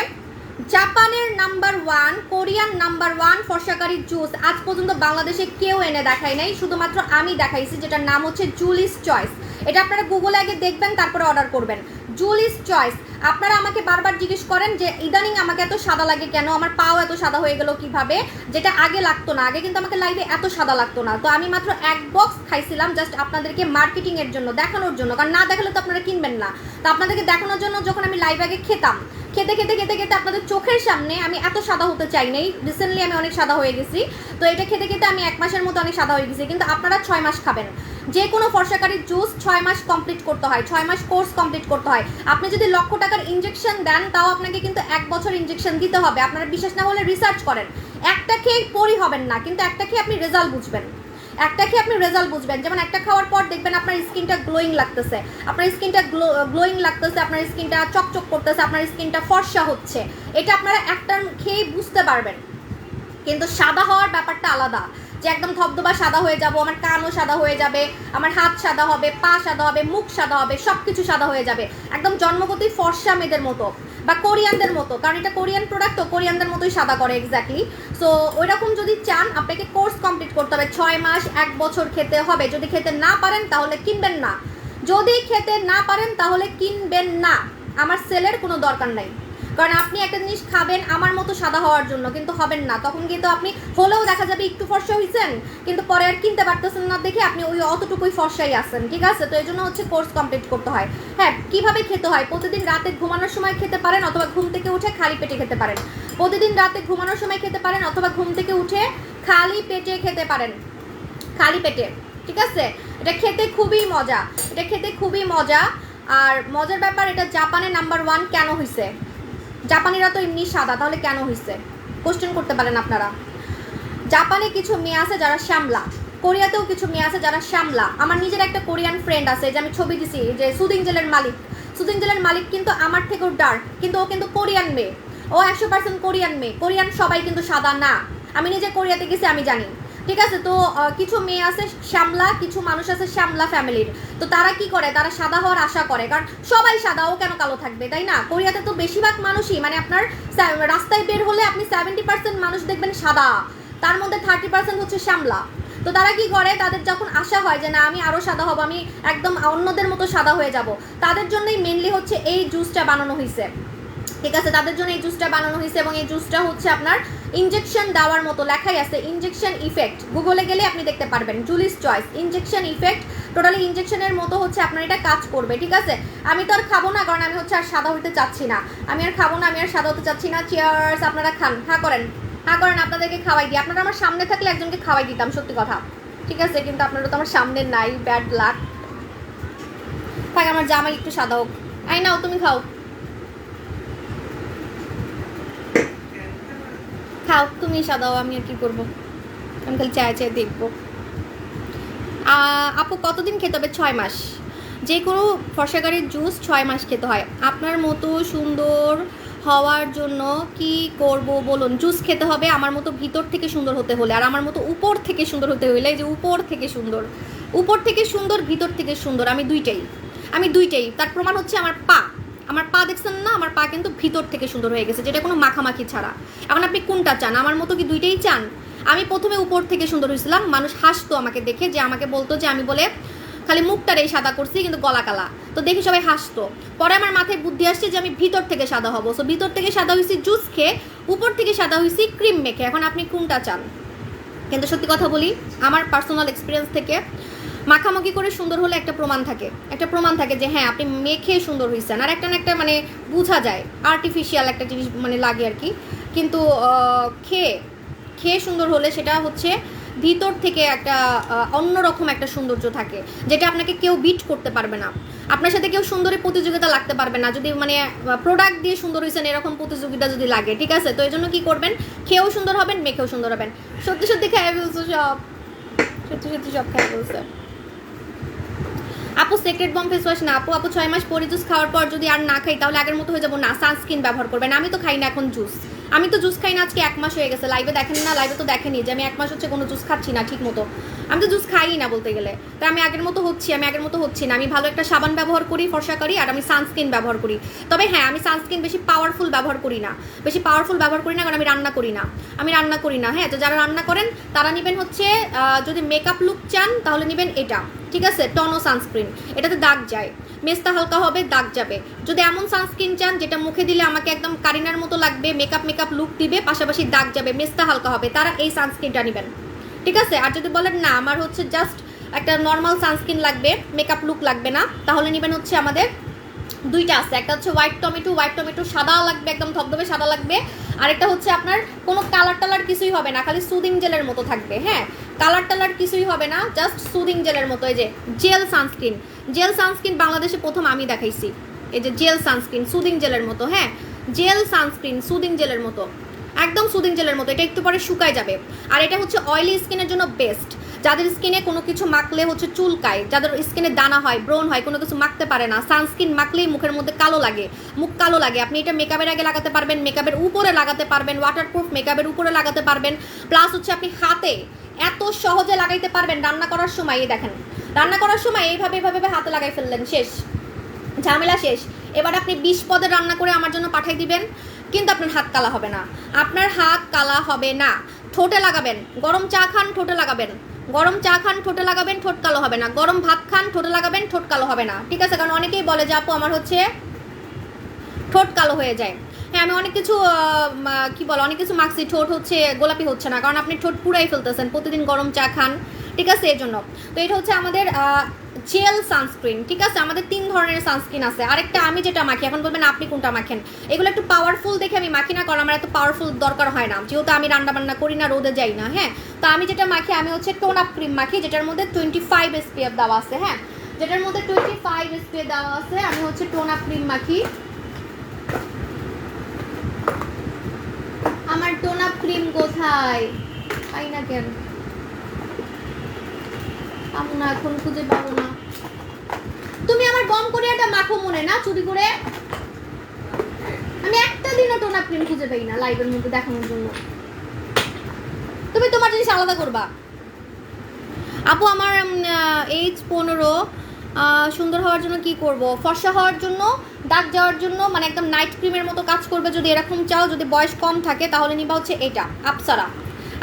জাপানের নাম্বার 1, কোরিয়ান নাম্বার 1 ফর্সাকারি জুস আজ পর্যন্ত বাংলাদেশে কেউ এনে দেখায় নাই, শুধুমাত্র আমি দেখাইছি, যেটার নাম হচ্ছে জুলিস চয়েস। এটা আপনারা গুগলে আগে দেখবেন, তারপরে অর্ডার করবেন। জুলিস চয়েস। আপনারা আমাকে বারবার জিজ্ঞেস করেন যে ইদানিং আমাকে এত সাদা লাগে কেন, আমার পাও এত সাদা হয়ে গেল কিভাবে, যেটা আগে লাগতো না। আগে কিন্তু আমাকে লাইভে এত সাদা লাগতো না। তো আমি মাত্র 1 বক্স খাইছিলাম জাস্ট আপনাদেরকে মার্কেটিং এর জন্য, দেখানোর জন্য, কারণ না দেখালে তো আপনারা কিনবেন না। তো আপনাদেরকে দেখানোর জন্য যখন আমি লাইভ আগে খেতাম, খেতে খেতে খেতে খেতে আপনাদের চোখের সামনে আমি এত সাদা হতে চাই নাই, রিসেন্টলি আমি অনেক সাদা হয়ে গেছি। তো এটা খেতে খেতে আমি 1 মাসের মতো অনেক সাদা হয়ে গেছি, কিন্তু আপনারা 6 মাস খাবেন। যে কোনো ফর্সাকারির জুস 6 মাস কমপ্লিট করতে হয়, 6 মাস কোর্স কমপ্লিট করতে হয়। আপনি যদি লক্ষ টাকার ইনজেকশন দেন, তাও আপনাকে কিন্তু 1 বছর ইনজেকশন দিতে হবে। আপনারা বিশ্বাস না হলে রিসার্চ করেন, একটা খেয়ে পরি হবেন না, কিন্তু একটা খেয়ে আপনি রেজাল্ট বুঝবেন, একটা খেয়ে আপনি রেজাল্ট বুঝবেন। যেমন একটা খাওয়ার পর দেখবেন আপনার স্কিনটা গ্লোয়িং লাগতেছে, আপনার স্কিনটা গ্লোয়িং লাগতেছে, আপনার স্কিনটা চকচক করতেছে, আপনার স্কিনটা ফর্সা হচ্ছে, এটা আপনারা একটা খেয়ে বুঝতে পারবেন। কিন্তু সাদা হওয়ার ব্যাপারটা আলাদা, যে একদম ধবধবা সাদা হয়ে যাব, আমার কানও সাদা হয়ে যাবে, আমার হাত সাদা হবে, পা সাদা হবে, মুখ সাদা হবে, সব কিছু সাদা হয়ে যাবে, একদম জন্মগতই ফর্সা মেয়েদের মতো বা কোরিয়ানদের মতো, কারণ এটা কোরিয়ান প্রোডাক্ট, তো কোরিয়ানদের মতোই সাদা করে এক্স্যাক্টলি। সো ওই রকম যদি চান আপনাকে কোর্স কমপ্লিট করতে হবে, 6 মাস 1 বছর খেতে হবে। যদি খেতে না পারেন তাহলে কিনবেন না, যদি খেতে না পারেন তাহলে কিনবেন না, আমার সেলের কোনো দরকার নাই। কারণ আপনি একটা জিনিস খাবেন আমার মতো সাদা হওয়ার জন্য, কিন্তু হবেন না, তখন কিন্তু আপনি হলেও দেখা যাবে একটু ফর্সা হয়েছেন, কিন্তু পরে আর কিনতে পারতেছেন না দেখে আপনি ওই অতটুকুই ফর্সাই আছেন, ঠিক আছে। তো এই জন্য হচ্ছে কোর্স কমপ্লিট করতে হয়। হ্যাঁ, কিভাবে খেতে হয়, প্রতিদিন রাতে ঘুমানোর সময় খেতে পারেন, অথবা ঘুম থেকে উঠে খালি পেটে খেতে পারেন। প্রতিদিন রাতে ঘুমানোর সময় খেতে পারেন, অথবা ঘুম থেকে উঠে খালি পেটে খেতে পারেন, খালি পেটে, ঠিক আছে। এটা খেতে খুবই মজা, এটা খেতে খুবই মজা। আর মজার ব্যাপার, এটা জাপানের নাম্বার 1 কেন হয়েছে? জাপানিরা তো এমনি সাদা, তাহলে কেন হয়েছে কোশ্চেন করতে পারেন আপনারা। জাপানে কিছু মেয়ে আছে যারা শ্যামলা, কোরিয়াতেও কিছু মেয়ে আছে যারা শ্যামলা। আমার নিজের একটা কোরিয়ান ফ্রেন্ড আছে, যে আমি ছবি দিছি, যে সুদিং জেলের মালিক। সুদিং জেলের মালিক কিন্তু আমার থেকেও ডার্ক, কিন্তু ও কিন্তু কোরিয়ান মেয়ে, ও 100% কোরিয়ান মেয়ে। কোরিয়ান সবাই কিন্তু সাদা না, আমি নিজে কোরিয়াতে গেছি, আমি জানি, ঠিক আছে। তো কিছু মেয়ে আছে শ্যামলা, কিছু মানুষ আছে শ্যামলা ফ্যামিলির। তো তারা কি করে, তারা সাদা হওয়ার আশা করে, কারণ সবাই সাদা, ও কেন কালো থাকবে, তাই না? কোরিয়াতে তো বেশিরভাগ মানুষই, মানে আপনার রাস্তায় বের হলে আপনি 70% মানুষ দেখবেন সাদা, তার মধ্যে 30% হচ্ছে শ্যামলা। তো তারা কি করে, তাদের যখন আশা হয় যে না আমি আরও সাদা হব, আমি একদম অন্যদের মতো সাদা হয়ে যাব, তাদের জন্যই মেনলি হচ্ছে এই জুসটা বানানো হয়েছে, ঠিক আছে। তাদের জন্য এই জুসটা বানানো হয়েছে, এবং এই জুসটা হচ্ছে আপনার ইনজেকশন দেওয়ার মতো, লেখাই আছে ইনজেকশন ইফেক্ট, গুগলে গেলে আপনি দেখতে পারবেন, জুলিস চয়েস ইনজেকশন ইফেক্ট, টোটালি ইনজেকশনের মতো হচ্ছে আপনার এটা কাজ করবে, ঠিক আছে। আমি তো আর খাবো না, কারণ আমি হচ্ছে আর সাদা হতে চাচ্ছি না, আমি আর খাবো না, আমি আর সাদা হতে চাচ্ছি না। চিয়ার্স, আপনারা খান, হ্যাঁ করেন, হ্যাঁ করেন, আপনাদেরকে খাওয়াই দিই। আপনারা আমার সামনে থাকলে একজনকে খাওয়াই দিতাম, সত্যি কথা, ঠিক আছে, কিন্তু আপনারা তো আমার সামনে নাই, ব্যাড লাক। থাক, আমার জামাই একটু সাদা হোক। আই নাও, তুমি খাও, খাও, তুমি সাদাও, আমি আর কি করবো, আমি খালি চায় চায় দেখবো। আপু কতদিন খেতে হবে? 6 মাস। যে কোনো ফর্সাগারের জুস 6 মাস খেতে হয়। আপনার মতো সুন্দর হওয়ার জন্য কি করব বলুন? জুস খেতে হবে আমার মতো ভিতর থেকে সুন্দর হতে হলে, আর আমার মতো উপর থেকে সুন্দর হতে হলে, যে উপর থেকে সুন্দর, উপর থেকে সুন্দর, ভিতর থেকে সুন্দর, আমি দুইটাই। তার প্রমাণ হচ্ছে আমার পা দেখছেন না, আমার পা কিন্তু ভিতর থেকে সুন্দর হয়ে গেছে, যেটা কোনো মাখামাখি ছাড়া। এখন আপনি কোনটা চান? আমার মতো কি দুইটাই চান? আমি প্রথমে উপর থেকে সুন্দর হয়েছিলাম, মানুষ হাসতো আমাকে দেখে, যে আমাকে বলতো যে আমি বলে খালি মুখটারেই সাদা করছি কিন্তু গলা কালা, তো দেখি সবাই হাসতো। পরে আমার মাথায় বুদ্ধি আসছে যে আমি ভিতর থেকে সাদা হবো, সো ভিতর থেকে সাদা হয়েছি জুস খেয়ে, উপর থেকে সাদা হয়েছি ক্রিম মেখে। এখন আপনি কোনটা চান? কিন্তু সত্যি কথা বলি, আমার পার্সোনাল এক্সপিরিয়েন্স থেকে মাখামাখি করে সুন্দর হলে একটা প্রমাণ থাকে যে হ্যাঁ আপনি মেখে সুন্দর হয়েছেন, আর একটা না একটা মানে বোঝা যায় আর্টিফিশিয়াল একটা জিনিস মানে লাগে আর কি। কিন্তু খেয়ে সুন্দর হলে সেটা হচ্ছে ভিতর থেকে একটা অন্যরকম একটা সৌন্দর্য থাকে, যেটা আপনাকে কেউ বিট করতে পারবে না, আপনার সাথে কেউ সুন্দরী প্রতিযোগিতা লাগতে পারবে না, যদি মানে প্রোডাক্ট দিয়ে সুন্দর হয়েছেন এরকম প্রতিযোগিতা যদি লাগে, ঠিক আছে। তো এই জন্য কী করবেন, খেয়েও সুন্দর হবেন, মেখেও সুন্দর হবেন। সত্যি খেয়ে ফেলছো সব, সত্যি সব খেয়ে ফেলছে। আপু সিক্রেট বম ফেস ওয়াশ না। আপু 6 মাস পরে জুস খাওয়ার পর যদি আর না খাই তাহলে আগের মতো হয়ে যাবো না, সানস্ক্রিন ব্যবহার করবেন। আমি তো খাই না এখন জুস, আমি তো জুস খাই না আজকে 1 মাস হয়ে গেছে। লাইভে দেখেন না, লাইভে তো দেখেনি যে আমি 1 মাস হচ্ছে কোনো জুস খাচ্ছি না ঠিক মতো, আমি তো জুস খাই না বলতে গেলে। তো আমি আগের মতো হচ্ছি না। আমি ভালো একটা সাবান ব্যবহার করি, ফর্সা করি, আর আমি সানস্ক্রিন ব্যবহার করি। তবে হ্যাঁ, আমি সানস্ক্রিন বেশি পাওয়ারফুল ব্যবহার করি না, কারণ আমি রান্না করি না। হ্যাঁ, তো যারা রান্না করেন তারা নেবেন হচ্ছে যদি মেকআপ লুক চান তাহলে নেবেন এটা, ঠিক আছে, টনো সানস্ক্রিন। এটাতে দাগ যায়, মেস্তা হালকা হবে, দাগ যাবে। যদি এমন সানস্ক্রিন চান যেটা মুখে দিলে আমাকে একদম কারিনার মতো লাগবে, মেকআপ লুক দিবে, পাশাপাশি দাগ যাবে, মেস্তা হালকা হবে, তারা এই সানস্ক্রিনটা নেবেন, ঠিক আছে। আর যদি বলেন না আমার হচ্ছে জাস্ট একটা নর্মাল সানস্ক্রিন লাগবে, মেকআপ লুক লাগবে না, তাহলে নেবেন হচ্ছে আমাদের দুইটা আছে, একটা হচ্ছে হোয়াইট টমেটো সাদা লাগবে, একদম ধবধবে সাদা লাগবে। আর একটা হচ্ছে আপনার কোনো কালার কিছুই হবে না, খালি সুদিং জেলের মতো থাকবে। হ্যাঁ, কালার কিছুই হবে না, জাস্ট সুদিং জেলের মতো। এই যে জেল সানস্ক্রিন বাংলাদেশে প্রথম আমি দেখাইছি, এই যে জেল সানস্ক্রিন সুদিং জেলের মতো। হ্যাঁ, জেল সানস্ক্রিন সুদিং জেলের মতো, একদম সুদিং জেলের মতো। এটা একটু পরে শুকায় যাবে, আর এটা হচ্ছে অয়েলি স্কিনের জন্য বেস্ট। যাদের স্কিনে কোনো কিছু মাখলে হচ্ছে চুলকায়, যাদের স্কিনে দানা হয়, ব্রণ হয়, কোনো কিছু মাখতে পারে না, সানস্ক্রিন মাখলেই মুখের মধ্যে মুখ কালো লাগে, আপনি এটা মেকআপের আগে লাগাতে পারবেন, মেকআপের উপরে লাগাতে পারবেন, ওয়াটারপ্রুফ মেকআপের উপরে লাগাতে পারবেন, প্লাস হচ্ছে আপনি হাতে এত সহজে লাগাইতে পারবেন। রান্না করার সময় এই দেখেন, রান্না করার সময় এইভাবে হাতে লাগাই ফেললেন, শেষ, ঝামেলা শেষ। এবার আপনি 20 পদের রান্না করে আমার জন্য পাঠিয়ে দিবেন, কিন্তু আপনার হাত কালা হবে না। ঠোঁটে লাগাবেন, গরম চা খান ঠোঁটে লাগাবেন, ঠোঁট কালো হবে না। গরম ভাত খান ঠোঁটে লাগাবেন, ঠোঁট কালো হবে না, ঠিক আছে। কারণ অনেকেই বলে যে আপু আমার হচ্ছে ঠোঁট কালো হয়ে যায়। হ্যাঁ, আমি অনেক কিছু মাখছি, ঠোঁট হচ্ছে গোলাপি হচ্ছে না, কারণ আপনি ঠোঁট পুরাই ফেলতেছেন, প্রতিদিন গরম চা খান, ঠিক আছে, এর জন্য। তো এটা হচ্ছে আমাদের জেল সানস্ক্রিন, ঠিক আছে। আমাদের 3 ধরনের সানস্ক্রিন আছে। আরেকটা আমি যেটা মাখি, এখন বলবেন আপনি কোনটা মাখেন, এগুলো একটু পাওয়ারফুল দেখে আমি মাখি না, কারণ আমার এত পাওয়ারফুল দরকার হয় না, যেহেতু আমি রান্না বান্না করি না, রোদে যাই না। হ্যাঁ, তো আমি যেটা মাখি, আমি হচ্ছে টোন আপ ক্রিম মাখি, যেটার মধ্যে 25 SPF দেওয়া আছে। হ্যাঁ, আমি হচ্ছে টোন আপ ক্রিম মাখি। আমার টোন আপ ক্রিম কোথায় পাই না কেন? পাবো না, এখন খুঁজে পাবো না। তুমি আমার গম কোরিয়াটা মাখো মনে না চুরি করে? আমি একটা দিনও টোনার ক্রিম খুঁজে পাই না লাইভের মধ্যে দেখানোর জন্য। তুমি তোমার জিনিস আলাদা করবা। আপু আমার এইজ 15, সুন্দর হওয়ার জন্য কি করব? ফর্সা হওয়ার জন্য, দাগ যাওয়ার জন্য, মানে একদম নাইট ক্রিমের মতো কাজ করবে যদি এরকম চাও। যদি বয়স কম থাকে তাহলে নিবা হচ্ছে এটা আপসারা।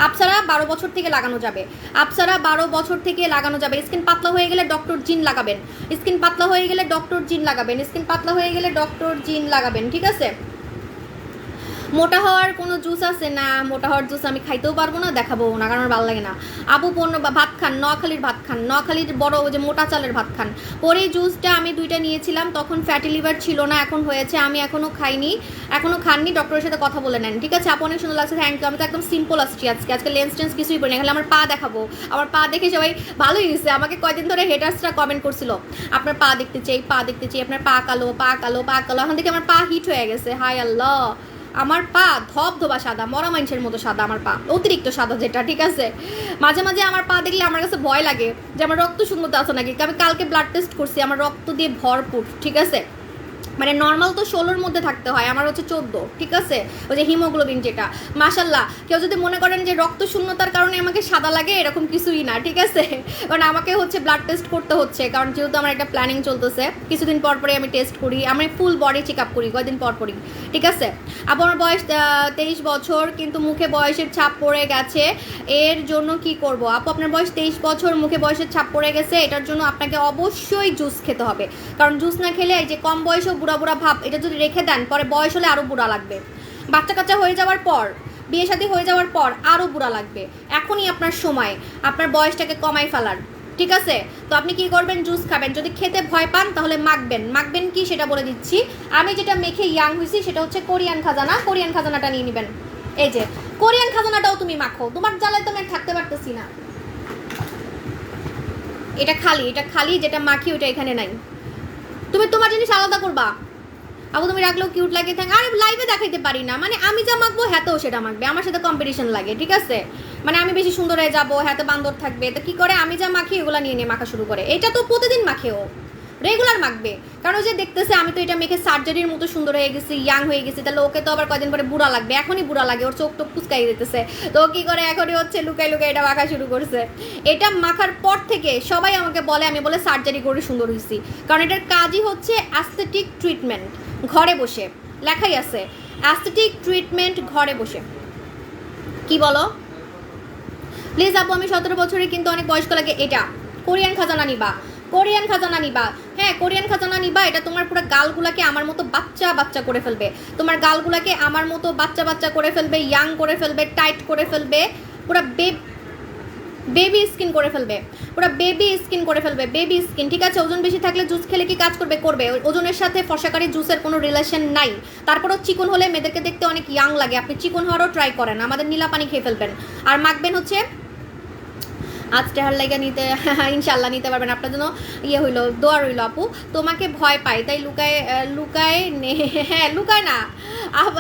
আপসারা 12 বছর থেকে লাগানো যাবে। আপসারা 12 বছর থেকে লাগানো যাবে। স্কিন পাতলা হয়ে গেলে ডক্টর জিন লাগাবেন। স্কিন পাতলা হয়ে গেলে ডক্টর জিন লাগাবেন। স্কিন পাতলা হয়ে গেলে ডক্টর জিন লাগাবেন, ঠিক আছে? মোটা হওয়ার কোনো জুস আছে না? মোটা হওয়ার জুস আমি খাইতেও পারবো না, দেখাবো না, কারণ আমার ভালো লাগে না। আপু ভাত খান, নোয়াখালীর ভাত খান, নোয়াখালীর বড় ওই যে মোটা চালের ভাত খান। পরে জুসটা আমি 2টা নিয়েছিলাম, তখন ফ্যাটি লিভার ছিল না, এখন হয়েছে। আমি এখনও খাইনি, এখনও খাননি, ডক্টরের সাথে কথা বলে নেন, ঠিক আছে? আপু অনেক সুন্দর লাগছে, থ্যাংক ইউ। আমি তো একদম সিম্পল আসছি আজকে লেন্স টেন্স কিছুই পড়ি না, খালি আমার পা দেখাবো। আমার পা দেখে সবাই ভালোই হয়েছে, আমাকে কয়দিন ধরে হেটার্সরা কমেন্ট করছিল আপনার পা দেখতে চাই, পা দেখতে চাই, আপনার পা কালো, পা কালো, পা কালো। এখন থেকে আমার পা হিট হয়ে গেছে, হাই আল্লাহ। আমার পা ধবধবা সাদা, মরা মানুষের মতো সাদা আমার পা, অতিরিক্ত সাদা যেটা, ঠিক আছে? মাঝে মাঝে আমার পা দেখলে আমার কাছে ভয় লাগে যে আমার রক্ত শূন্যতা আছে নাকি। আমি কালকে ব্লাড টেস্ট করছি, আমার রক্ত দিয়ে ভরপুর, ঠিক আছে? মানে নর্মাল তো 16-র মধ্যে থাকতে হয়, আমার হচ্ছে 14, ঠিক আছে? ওই যে হিমোগ্লোবিন যেটা। মাশাল্লাহ, কেউ যদি মনে করেন যে রক্ত শূন্যতার কারণে আমাকে সাদা লাগে, এরকম কিছুই না, ঠিক আছে? কারণ আমাকে হচ্ছে ব্লাড টেস্ট করতে হচ্ছে, কারণ যেহেতু আমার একটা প্ল্যানিং চলতেছে, কিছুদিন পর পরে আমি টেস্ট করি, আমি ফুল বডি চেক আপ করি কয়েকদিন পর পরই, ঠিক আছে? আপু আমার বয়স 23 বছর, কিন্তু মুখে বয়সের ছাপ পড়ে গেছে, এর জন্য কি করব? আপু আপনার বয়স 23 বছর, মুখে বয়সের ছাপ পড়ে গেছে, এটার জন্য আপনাকে অবশ্যই জুস খেতে হবে। কারণ জুস না খেলে এই যে কম বয়সেও বুড়া বুড়া ভাব, এটা যদি রেখে দেন পরে বয়স হলে আরও বুড়া লাগবে। বাচ্চা কাচ্চা হয়ে যাওয়ার পর, বিয়ে শাদী হয়ে যাওয়ার পর আরও বুড়া লাগবে। এখনই আপনার সময় আপনার বয়সটাকে কমাই ফেলার, ঠিক আছে? তো আপনি কি করবেন? জুস খাবেন। যদি খেতে ভয় পান তাহলে মাখবেন কি সেটা বলে দিচ্ছি। আমি যেটা মেখে ইয়াং হয়েছি সেটা হচ্ছে কোরিয়ান খাজানা। কোরিয়ান খাজানাটা নিয়ে নেবেন। এই যে কোরিয়ান খাজানাটাও তুমি মাখো, তোমার জ্বালায় তো আমি থাকতে পারতেছি না। এটা খালি যেটা মাখি ওটা এখানে নাই। তুমি তোমার জিনিস আলাদা করবা। আপু তুমি রাখলেও কিউট লাগে, থ্যাংক। আর লাইভে দেখাইতে পারি না, মানে আমি যা মাখবো হ্যাতেও সেটা মাখবে, আমার সাথে কম্পিটিশন লাগে, ঠিক আছে? মানে আমি বেশি সুন্দর হয়ে যাবো, হাতে বান্দর থাকবে, তো কি করে আমি যা মাখি এগুলো নিয়ে মাখা শুরু করে। এটা তো প্রতিদিন মাখেও, রেগুলার মাখবে, কারণ ওই যে দেখতেছে আমি তো এটা মেখে সার্জারির মতো সুন্দর হয়ে গেছি, ইয়াং হয়ে গেছি, তাহলে ওকে তো আবার কয়দিন পরে বুড়া লাগবে। এখনই বুড়া লাগে, ওর চোখ টোক ফুসকাই দিতেছে, তো ও কি করে এখনই হচ্ছে লুকাই এটা মাখা শুরু করছে। এটা মাখার পর থেকে সবাই আমাকে বলে, আমি বলে সার্জারি করে সুন্দর হয়েছি, কারণ এটার কাজই হচ্ছে অ্যাস্থেটিক ট্রিটমেন্ট। ঘরে বসে লেখাই আছে অ্যাস্থেটিক ট্রিটমেন্ট, ঘরে বসে। কি বলো প্লিজ আপু? আমি 17 বছরে, কিন্তু অনেক বয়স্ক লাগে। এটা কোরিয়ান খাজানা নিবা, কোরিয়ান খাজানা নিবা। হ্যাঁ, কোরিয়ান খাজানা নিবা। এটা তোমার পুরো গালগুলাকে আমার মতো বাচ্চা করে ফেলবে, তোমার গালগুলাকে আমার মতো বাচ্চা করে ফেলবে, ইয়াং করে ফেলবে, টাইট করে ফেলবে, পুরো বেবি স্কিন করে ফেলবে, পুরো বেবি স্কিন করে ফেলবে, বেবি স্কিন, ঠিক আছে? ওজন বেশি থাকলে জুস খেলে কি কাজ করবে? করবে। ওজনের সাথে ফর্সাকারী জুসের কোনো রিলেশন নাই। তারপরও চিকন হলে মেয়েদেরকে দেখতে অনেক ইয়াং লাগে, আপনি চিকন হওয়ারও ট্রাই করেন, আমাদের নীলা পানি খেয়ে ফেলবেন। আর মাখবেন হচ্ছে আজ টেহার লাইগা নিতে, ইনশাল্লাহ নিতে পারবেন। আপনার জন্য ইয়ে হইলো, দোয়া রইল। আপু তোমাকে ভয় পাই তাই লুকায় হ্যাঁ লুকায় না,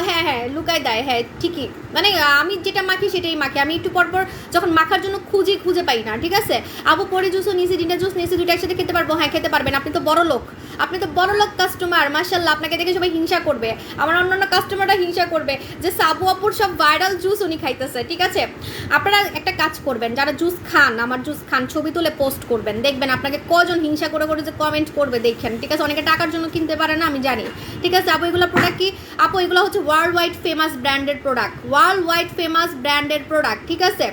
হ্যাঁ লুকায় দেয়, হ্যাঁ ঠিকই। মানে আমি যেটা মাখি সেটাই মাখি, আমি একটু পরপর যখন মাখার জন্য খুঁজে পাই না, ঠিক আছে? আপু পরে জুসও নিয়েছি, ডিনার জুস নিয়েছি, দুটো একসাথে খেতে পারবো? হ্যাঁ খেতে পারবেন, আপনি তো বড় লোক, আপনি তো বড় লোক কাস্টমার, মাশাল্লাহ। আপনাকে দেখে সবাই হিংসা করবে, আমার অন্যান্য কাস্টমাররা হিংসা করবে যে সাবু আপুর সব ভাইরাল জুস উনি খাইতেছে, ঠিক আছে? আপনারা একটা কাজ করবেন, যারা জুস খান, আমার জুস খান, ছবি তুলে পোস্ট করবেন, দেখবেন আপনাকে কজন হিংসা করে যে কমেন্ট করবে, দেখেন, ঠিক আছে? অনেকে টাকার জন্য কিনতে পারে না, আমি জানি, ঠিক আছে? আপু এগুলো প্রোডাক্ট কি? আপু এগুলো হচ্ছে world wide famous branded product, ঠিক আছে?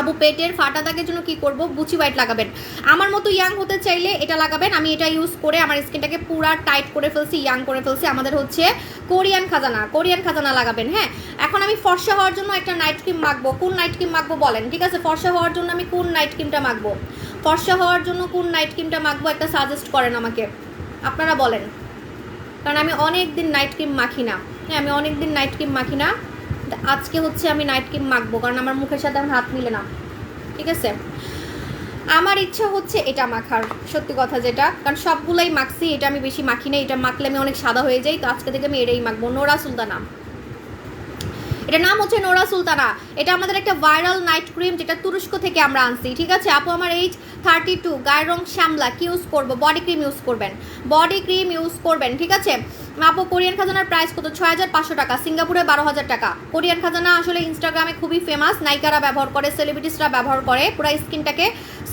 আপু পেটের ফাটা দাগের জন্য কি করব? বুচি হোয়াইট লাগাবেন। আমার মতো ইয়াং হতে চাইলে এটা লাগাবেন। আমি এটা ইউজ করে আমার স্কিনটাকে পুরা টাইট করে ফেলছি, ইয়াং করে ফেলছি। আমাদের হচ্ছে কোরিয়ান খাজানা লাগাবেন। হ্যাঁ, এখন আমি ফর্সা হওয়ার জন্য একটা নাইট ক্রিম মাখবো। কোন নাইট ক্রিম মাখবো বলেন, ঠিক আছে? ফর্সা হওয়ার জন্য আমি কোন নাইট ক্রিমটা মাখবো? একটা সাজেস্ট করেন আমাকে, আপনারা বলেন, কারণ আমি অনেক দিন নাইট ক্রিম মাখি না। হ্যাঁ, আমি অনেক দিন নাইট ক্রিম মাখি না, আজকে হচ্ছে আমি নাইট ক্রিম মাখবো, কারণ আমার মুখের সাথে আমার হাত মিলে না, ঠিক আছে? আমার ইচ্ছা হচ্ছে এটা মাখার, সত্যি কথা যেটা, কারণ সবগুলোই মাখছি, এটা আমি বেশি মাখি না, এটা মাখলে আমি অনেক সাদা হয়ে যাই, তো আজকে থেকে আমি এটাই মাখবো। নোরা সুলতানা, এটা নাম হচ্ছে নোরা সুলতানা। এটা আমাদের একটা ভাইরাল নাইট ক্রিম, যেটা তুরস্ক থেকে আমরা আনছি, ঠিক আছে আপু। আমার এইজ 32, গায়ের রং শ্যামলা, কি ইউজ করবো? বডি ক্রিম ইউজ করবেন, বডি ক্রিম ইউজ করবেন, ঠিক আছে আপু। কোরিয়ান খাজানার প্রাইস কত? 6500 টাকা, সিঙ্গাপুরে 12000 টাকা। কোরিয়ান খাজানা আসলে ইনস্টাগ্রামে খুবই ফেমাস, নায়িকারা ব্যবহার করে, সেলিব্রিটিসরা ব্যবহার করে, পুরো স্কিনটাকে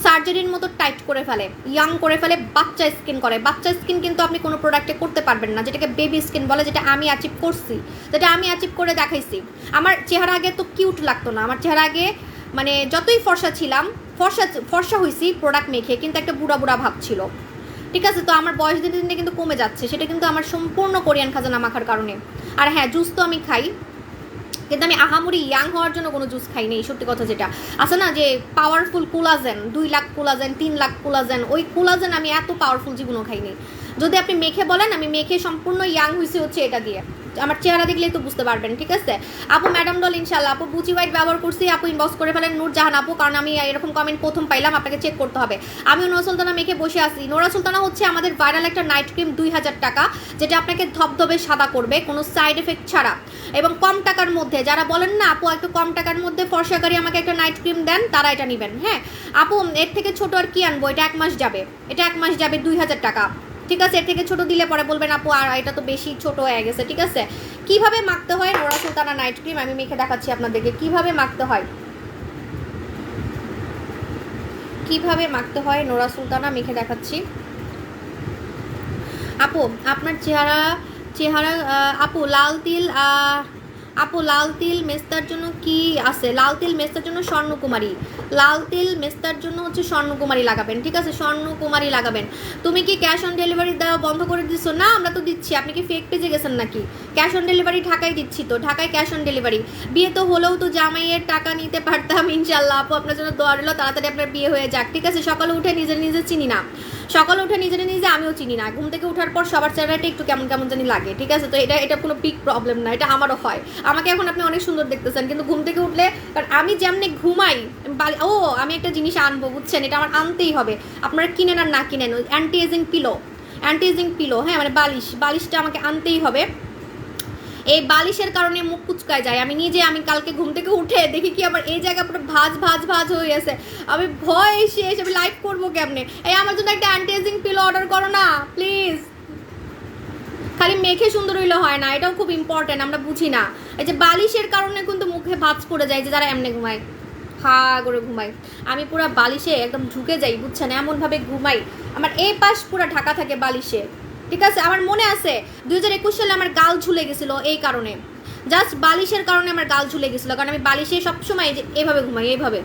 সার্জারির মতো টাইট করে ফেলে, ইয়াং করে ফেলে, বাচ্চা স্কিন করে। বাচ্চা স্কিন কিন্তু আপনি কোনো প্রোডাক্টে করতে পারবেন না, যেটাকে বেবি স্কিন বলে, যেটা আমি অ্যাচিভ করছি, যেটা আমি অ্যাচিভ করে দেখাইছি। আমার চেহারা আগে তো কিউট লাগতো না, আমার চেহারা আগে মানে যতই ফর্সা ছিলাম, ফর্সা হয়েছি প্রোডাক্ট মেখে, কিন্তু একটা বুড়া বুড়া ভাব ছিল, ঠিক আছে। তো আমার বয়স দিনে দিনে কিন্তু কমে যাচ্ছে, সেটা কিন্তু আমার সম্পূর্ণ কোরিয়ান খাজানা মাখার কারণে। আর হ্যাঁ, জুস তো আমি খাই, কিন্তু আমি আহামরি ইয়াং হওয়ার জন্য কোনো জুস খাই নেই, সত্যি কথা যেটা আছে না, যে powerful collagen, 2 lakh collagen, 3 lakh collagen, ওই কোলাজেন আমি এত পাওয়ারফুল জীবনও খাইনি। যদি আপনি মেখে বলেন, আমি মেখে সম্পূর্ণ ইয়াং হয়েছি হচ্ছে এটা দিয়ে, আমার চেহারা দেখলেই তো বুঝতে পারবেন, ঠিক আছে আপু। ম্যাডাম ডল ইনশাল্লাহ আপু। বুচি হোয়াইট ব্যবহার করছি আপু, ইনবক্স করে ফেলেন নূরজাহান আপু, কারণ আমি এরকম কমেন্ট প্রথম পাইলাম, আপনাকে চেক করতে হবে। আমিও নোরা সুলতানা মেখে বসে আছি। নোরা সুলতানা হচ্ছে আমাদের ভাইরাল একটা নাইট ক্রিম, 2000 টাকা, যেটা আপনাকে ধবধবে সাদা করবে কোনো সাইড এফেক্ট ছাড়া, এবং কম টাকার মধ্যে। যারা বলেন না আপু একটু কম টাকার মধ্যে ফর্সাকারী আমাকে একটা নাইট ক্রিম দেন, তারা এটা নেবেন। হ্যাঁ আপু, এর থেকে ছোট আর কি আনবো? এটা 1 মাস যাবে, এটা 1 মাস যাবে, 2000 টাকা, ঠিক আছে। এর থেকে ছোট দিলে পরে বলবেন আপু আর এটা তো বেশি ছোট হয়ে গেছে, ঠিক আছে। কিভাবে মাখতে হয় নোরা সুলতানা নাইট ক্রিম আমি মেখে দেখাচ্ছি আপনাদেরকে, কিভাবে মাখতে হয়, কিভাবে মাখতে হয় নোরা সুলতানা মেখে দেখাচ্ছি। আপু আপনার চেহারা চেহারা আপু লাল তিল, আপু লাল তিল মেস্তার জন্য কি আছে? লাল তিল মেস্তার জন্য স্বর্ণকুমারী, লাল তিল মেস্তার জন্য হচ্ছে স্বর্ণকুমারী লাগাবেন, ঠিক আছে স্বর্ণকুমারী লাগাবেন। তুমি কি ক্যাশ অন ডেলিভারি দেওয়া বন্ধ করে দিচ্ছ? না, আমরা তো দিচ্ছি। আপনি কি ফেক পেজে গেছেন নাকি? ক্যাশ অন ডেলিভারি ঢাকায় দিচ্ছি তো, ঢাকায় ক্যাশ অন ডেলিভারি। বিয়ে তো হলেও তো জামাইয়ের টাকা নিতে পারতাম ইনশাল্লাহ আপু, আপনার জন্য দোয়া রইল, তাড়াতাড়ি আপনার বিয়ে হয়ে যাক, ঠিক আছে। সকালে উঠে নিজে নিজে চিনি না, সকালে উঠে নিজে নিজে আমিও চিনি না, ঘুম থেকে ওঠার পর সবার চেহারাটা একটু কেমন কেমন জানি লাগে, ঠিক আছে। তো এটা কোনো বিগ প্রবলেম না, এটা আমারও হয়। আমাকে এখন আপনি অনেক সুন্দর দেখতেছেন, কিন্তু ঘুম থেকে উঠলে, কারণ আমি যেমনি ঘুমাই, ও আমি একটা জিনিস আনবো বুঝছেন, এটা আমার আনতেই হবে। আপনারা কিনেন আর না কিনেন, anti aging pillow, anti aging pillow, হ্যাঁ মানে বালিশটা আমাকে আনতেই হবে। এই বালিশের কারণে মুখ কুচকায় যায়। আমি কালকে ঘুম থেকে উঠে দেখি কি আমার এই জায়গা পুরো ভাজ হয়ে গেছে। আমি ভয় এসে আমি লাইভ করবো কেমনে? এই আমার জন্য একটা অ্যান্টি এজিং পিলো অর্ডার করো না প্লিজ। খালি মেখে সুন্দর হইলে হয় না, এটাও খুব ইম্পর্টেন্ট, আমরা বুঝি না। এই যে বালিশের কারণে কিন্তু মুখে ভাঁজ পড়ে যায়, যে যারা এমনি ঘুমায়, হা করে ঘুমায়। আমি পুরো বালিশে একদম ঢুকে যাই বুঝছেন, এমনভাবে ঘুমাই, আমার এই পাশ পুরো ঢাকা থাকে বালিশে, ঠিক আছে। আমার মনে আছে 2021 সালে আমার গাল ঝুলে গেছিলো এই কারণে, জাস্ট বালিশের কারণে আমার গাল ঝুলে গেছিলো, কারণ আমি বালিশে সবসময় যে এইভাবে ঘুমাই, এইভাবে,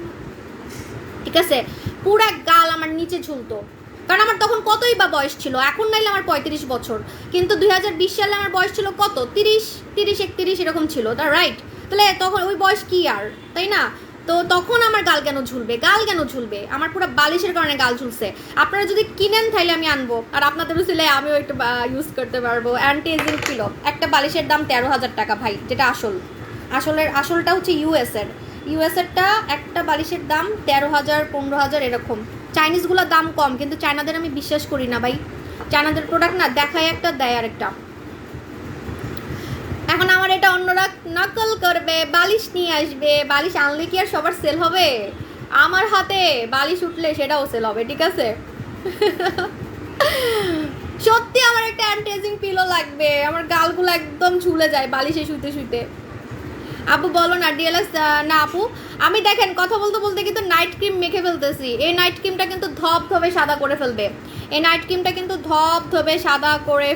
ঠিক আছে। পুরা গাল আমার নিচে ঝুলতো, কারণ আমার তখন কতই বা বয়স ছিল, এখন নাইলে আমার 35 বছর, কিন্তু 2020 সালে আমার বয়স ছিল কত, 30 31 এরকম ছিল, তা রাইট। তাহলে তখন ওই বয়স কি আর, তাই না? তো তখন আমার গাল কেন ঝুলবে? আমার পুরো বালিশের কারণে গাল ঝুলছে। আপনারা যদি কিনেন তাহলে আমি আনবো, আর আপনাদেরও ছেলে আমিও একটু ইউজ করতে পারবো। অ্যান্টি এজিং পিলো, একটা বালিশের দাম 13,000 টাকা ভাই, যেটা আসলটা হচ্ছে ইউএসএরটা একটা বালিশের দাম 13,000 15,000 এরকম। চাইনিজগুলোর দাম কম, কিন্তু চায়নাদের আমি বিশ্বাস করি না ভাই, চায়নাদের প্রোডাক্ট না দেখায় একটা দেয় আরেকটা। এখন আমার এটা অন্যরা নকল করবে, বালিশ নিয়ে আসবে, বালিশ আনলে কি আর সবার সেল হবে? আমার হাতে বালিশ উঠলে সেটাও সেল হবে, ঠিক আছে। সত্যি আমার একটা অ্যান্টি এজিং পিলো লাগবে, আমার গালগুলো একদম ঝুলে যায় বালিশে শুইতে শুইতে। আপু বলো না ডিএলএস না আপু, আমি দেখেন কথা বলতে বলতে কিন্তু নাইট ক্রিম মেখে ফেলতেছি। এই নাইট ক্রিমটা কিন্তু ধবধবে সাদা করে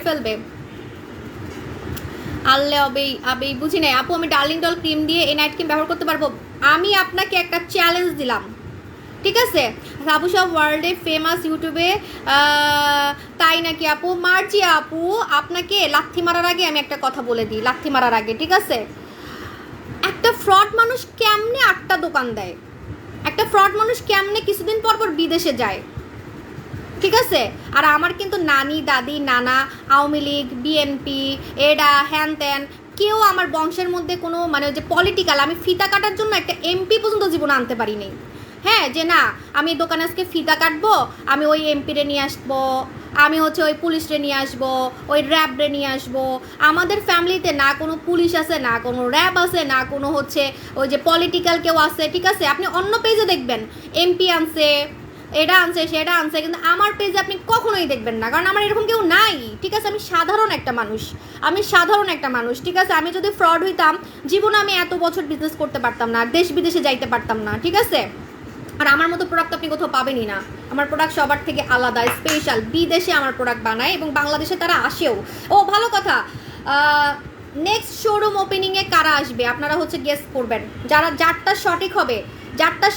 ফেলবে, আল্লে আবেই বুঝি নাই আপু। আমি ডার্লিং ডল ক্রিম দিয়ে এই নাইট ক্রিম ব্যবহার করতে পারবো? আমি আপনাকে একটা চ্যালেঞ্জ দিলাম, ঠিক আছে। আপু সব ওয়ার্ল্ডে ফেমাস ইউটিউবে, তাই নাকি আপু? মার্জি আপু, আপনাকে লাথি মারার আগে আমি একটা কথা বলে দিই, ঠিক আছে। একটা ফ্রড মানুষ কেমনে 8টা দোকান দেয়, একটা ফ্রড মানুষ কেমনে কিছুদিন পর বিদেশে যায়, ঠিক আছে। আর আমার কিন্তু নানি দাদি নানা আওয়ামী লীগ বিএনপি এডা হ্যান ত্যান কেউ আমার বংশের মধ্যে কোনো মানে যে পলিটিক্যাল, আমি ফিতা কাটার জন্য একটা এমপি পর্যন্ত জীবনে আনতে পারিনি, হ্যাঁ, যে না আমি দোকানে আজকে ফিতা কাটবো, আমি ওই এমপিরে নিয়ে আসবো, আমি হচ্ছে ওই পুলিশরে নিয়ে আসবো, ওই র্যাবরে নিয়ে আসবো। আমাদের ফ্যামিলিতে না কোনো পুলিশ আছে, না কোনো র্যাব আছে, না কোনো হচ্ছে ওই যে পলিটিক্যাল কেউ আছে, ঠিক আছে? আপনি অন্য পেজে দেখবেন এমপি আনছে, এটা আনছে, সেটা আনছে, কিন্তু আমার পেজে আপনি কখনোই দেখবেন না, কারণ আমার এরকম কেউ নাই, ঠিক আছে? আমি সাধারণ একটা মানুষ, ঠিক আছে? আমি যদি ফ্রড হইতাম, জীবনে আমি এত বছর বিজনেস করতে পারতাম না, দেশ বিদেশে যাইতে পারতাম না, ঠিক আছে? আর আমার মতো প্রোডাক্ট আপনি কোথাও পাবেনই না। আমার প্রোডাক্ট সবার থেকে আলাদা, স্পেশাল। বিদেশে আমার প্রোডাক্ট বানায় এবং বাংলাদেশে তারা আসেও। ও ভালো কথা, নেক্সট শোরুম ওপেনিংয়ে কারা আসবে আপনারা হচ্ছে গেস করবেন। যারটা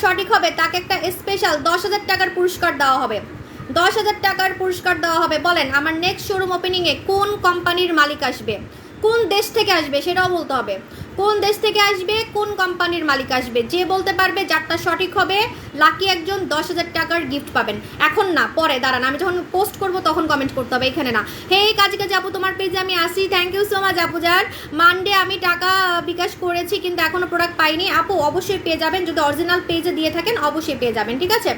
সঠিক হবে তাকে একটা স্পেশাল 10,000 টাকার পুরস্কার দেওয়া হবে। 10,000 টাকার পুরস্কার দেওয়া হবে। বলেন আমার নেক্সট শোরুম ওপেনিংয়ে কোন কোম্পানির মালিক আসবে, কোন দেশ থেকে আসবে সেটাও বলতে হবে। কোন দেশ থেকে আসবে, কোন কোম্পানির মালিক আসবে, যে বলতে পারবে যারটা সঠিক হবে লাকি একজন 10,000 টাকার গিফট পাবেন। এখন না, পরে দাঁড়ান, আমি যখন পোস্ট করব তখন কমেন্ট করতে হবে, এখানে না। হে কাজে আপু তোমার পেজে আমি আসি, থ্যাংক ইউ সো মাচ আপু যার। মানডে আমি টাকা বিকাশ করেছি কিন্তু এখনো প্রোডাক্ট পাইনি। আপু অবশ্যই পেয়ে যাবেন, যদি অরিজিনাল পেজে দিয়ে থাকেন অবশ্যই পেয়ে যাবেন, ঠিক আছে?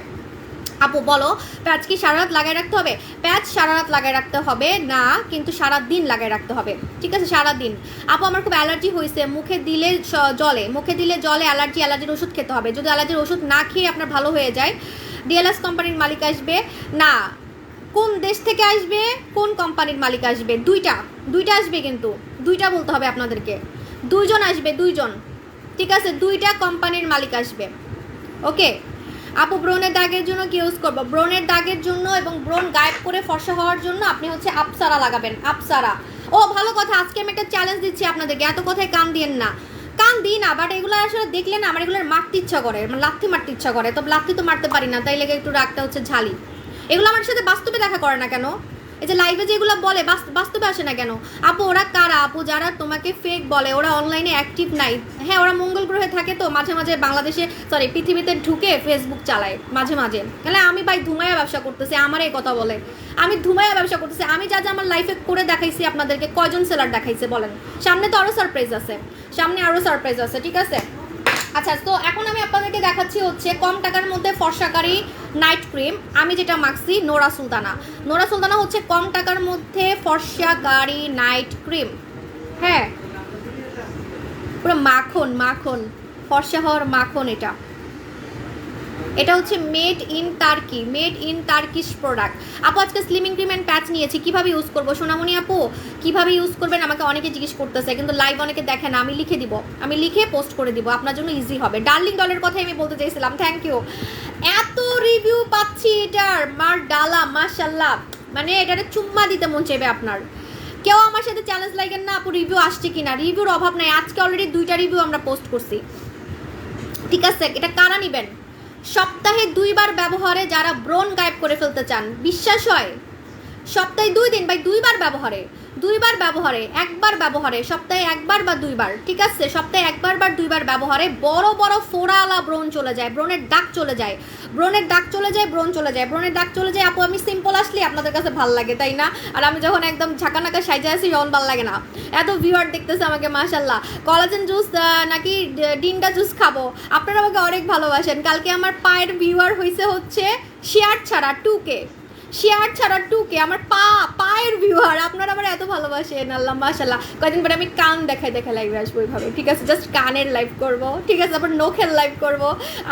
আপু বলো প্যাচ কি সারা রাত লাগাই রাখতে হবে? প্যাচ সারা রাত লাগাই রাখতে হবে না, কিন্তু সারা দিন লাগাই রাখতে হবে, ঠিক আছে? সারা দিন। আপু আমার খুব অ্যালার্জি হয়েছে, মুখে দিলে জলে অ্যালার্জির ওষুধ খেতে হবে। যদি অ্যালার্জির ওষুধ না খেয়ে আপনার ভালো হয়ে যায়, ডিএলএস কোম্পানির মালিক আসবে না। কোন দেশ থেকে আসবে, কোন কোম্পানির মালিক আসবে? দুইটা আসবে, কিন্তু দুইটা বলতে হবে আপনাদেরকে। দুইজন আসবে, দুইজন, ঠিক আছে? দুইটা কোম্পানির মালিক আসবে, ওকে? আপু ব্রণের দাগের জন্য কি ইউজ করবো? ব্রণের দাগের জন্য এবং ব্রণ গায়েব করে ফর্সা হওয়ার জন্য আপনি হচ্ছে আপসারা লাগাবেন, আপসারা। ও ভালো কথা, আজকে আমি একটা চ্যালেঞ্জ দিচ্ছি আপনাদেরকে, এত কথায় কান দিয়েন না, কান দিই না, বাট এগুলো আসলে দেখলে না আমার এগুলোর মারতে ইচ্ছা করে, মানে লাথি মারতে ইচ্ছা করে। তবে লাথি তো মারতে পারি না, তাই লেগে একটু রাগটা হচ্ছে ঝালি। এগুলো আমার সাথে বাস্তবে দেখা করে না কেন? এই যে লাইভে যেগুলো বলে বাস্তবে আসে না কেন? আপু ওরা কারা? আপু যারা তোমাকে ফেক বলে ওরা অনলাইনে অ্যাক্টিভ নাই। হ্যাঁ, ওরা মঙ্গল গ্রহে থাকে, তো মাঝে মাঝে বাংলাদেশে পৃথিবীতে ঢুকে ফেসবুক চালায় মাঝে মাঝে। তাহলে আমি ভাই ধুমাইয়া ব্যবসা করতেছি, আমার এই কথা বলে আমি ধুমাইয়া ব্যবসা করতেছি। আমি যা আমার লাইফে করে দেখাইছি আপনাদেরকে, কয়জন সেলার দেখাইছে বলেন? সামনে তো আরও সারপ্রাইজ আছে, ঠিক আছে? আচ্ছা, তো এখন আমি আপনাদেরকে দেখাচ্ছি হচ্ছে কম টাকার মধ্যে ফর্সাকারী নাইট ক্রিম। আমি যেটা মাখছি নোরা সুলতানা হচ্ছে কম টাকার মধ্যে ফর্সাকারী নাইট ক্রিম। হ্যাঁ, পুরো মাখন ফর্সা হওয়ার মাখন। এটা হচ্ছে মেড ইন টার্কিশ প্রোডাক্ট। আপু আজকে স্লিমিং ক্রিম অ্যান্ড প্যাচ নিয়েছি, কিভাবে ইউজ করবো? সোনামণি আপু কিভাবে ইউজ করবেন আমাকে অনেকে জিজ্ঞেস করতেছে, কিন্তু লাইভ অনেকে দেখে না। আমি লিখে পোস্ট করে দিব, আপনার জন্য ইজি হবে। ডার্লিং ডলের কথাই আমি বলতে চাইছিলাম, থ্যাংক ইউ। এত রিভিউ পাচ্ছি এটার, মার ডালা মাশাল্লাহ, মানে এটারে চুম্মা দিতে মন চাইবে আপনার। কেউ আমার সাথে চ্যালেঞ্জ লাগেন না আপু রিভিউ আসছে কিনা, রিভিউর অভাব নাই। আজকে অলরেডি 2টা রিভিউ আমরা পোস্ট করছি, ঠিক আছে? এটা কারা নিবেন? সপ্তাহে 2 বার ব্যবহারে যারা ব্রণ গায়েব করে ফেলতে চান, বিশ্বাস হয়? সপ্তাহে 2 দিন বাই 2 বার ব্যবহারে, একবার ব্যবহারে, সপ্তাহে 1 বার বা 2 বার, ঠিক আছে? সপ্তাহে 1 বার বা 2 বার ব্যবহারে বড় বড় ফোড়ালা ব্রণ চলে যায়, ব্রণের দাগ চলে যায়। আপু আমি সিম্পল আসলে আপনাদের কাছে ভাল লাগে, তাই না? আর আমি যখন একদম ঝাঁকানাকা সাইজে আসি যখন ভাল লাগে না। এত ভিউয়ার দেখতেছে আমাকে, মাশাল্লাহ। কলাজেন জুস নাকি ডিন্ডা জুস খাবো? আপনারা আমাকে অনেক ভালোবাসেন। কালকে আমার পায়ের ভিউয়ার হয়েছে হচ্ছে শেয়ার ছাড়া 2K আমার পায়ের ভিউয়ার। আপনারা আমার এত ভালোবাসেন, আল্লাহ মাশাল্লাহ। কয়েকদিন পরে আমি কান দেখে লাইভে আসবো এইভাবে, ঠিক আছে? জাস্ট কানের লাইভ করব, ঠিক আছে? তারপর নখের লাইভ করব।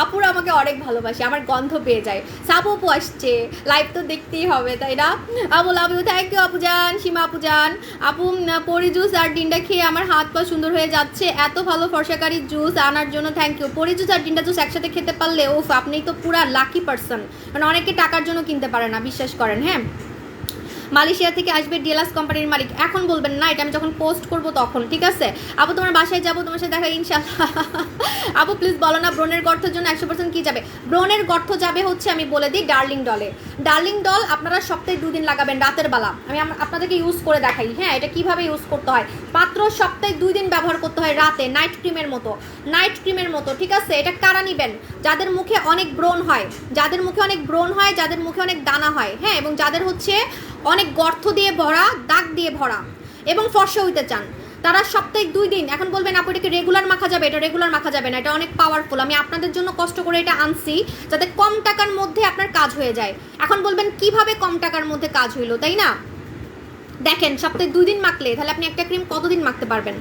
আপুরা আমাকে অনেক ভালোবাসে, আমার গন্ধ পেয়ে যায়। সাবু আপু আসছে, লাইভ তো দেখতেই হবে, তাই না? আপু লাভ ইউ, থ্যাংক ইউ আপু জান, সীমা আপু জান। আপু পরি জুস আর ডিন্ডা খেয়ে আমার হাত পা সুন্দর হয়ে যাচ্ছে, এত ভালো ফর্সাকারী জুস আনার জন্য থ্যাংক ইউ। পরি জুস আর ডিন্ডা জুস একসাথে খেতে পারলে ওফ, আপনি তো পুরা লাকি পারসন। মানে অনেকে টাকার জন্য কিনতে পারে না, বিশ্বাস করেন। হ্যাঁ, মালয়েশিয়া থেকে আসবে ডিএলএস কোম্পানির মালিক। এখন বলবেন না, এটা আমি যখন পোস্ট করব তখন, ঠিক আছে? আপু তোমার বাসায় যাবো, তোমার সাথে দেখা ইনশাল্লাহ। আপু প্লিজ বলো না ব্রণের গর্তের জন্য 100% কি যাবে? ব্রণের গর্ত যাবে হচ্ছে, আমি বলে দিই, ডার্লিং ডল আপনারা সপ্তাহে 2 দিন লাগাবেন রাতের বেলা। আমি আপনাদেরকে ইউজ করে দেখাই, হ্যাঁ, এটা কিভাবে ইউজ করতে হয়। মাত্র সপ্তাহে 2 দিন ব্যবহার করতে হয় রাতে, নাইট ক্রিমের মতো, ঠিক আছে? এটা কারা নিবেন? যাদের মুখে অনেক ব্রণ হয়, যাদের মুখে অনেক দানা হয়, হ্যাঁ, এবং যাদের হচ্ছে অনেক গর্ত দিয়ে ভরা, দাগ দিয়ে ভরা এবং ফর্সা হইতে চান, তারা সপ্তাহে 2 দিন। এখন বলবেন আপু এটাকে রেগুলার মাখা যাবে, এটা রেগুলার মাখা যাবে না, এটা অনেক পাওয়ারফুল। আমি আপনাদের জন্য কষ্ট করে এটা আনছি যাতে কম টাকার মধ্যে আপনার কাজ হয়ে যায়। এখন বলবেন কিভাবে কম টাকার মধ্যে কাজ হইলো, তাই না? দেখেন সপ্তাহে 2 দিন মাখলে তাহলে আপনি একটা ক্রিম কতদিন মাখতে পারবেন?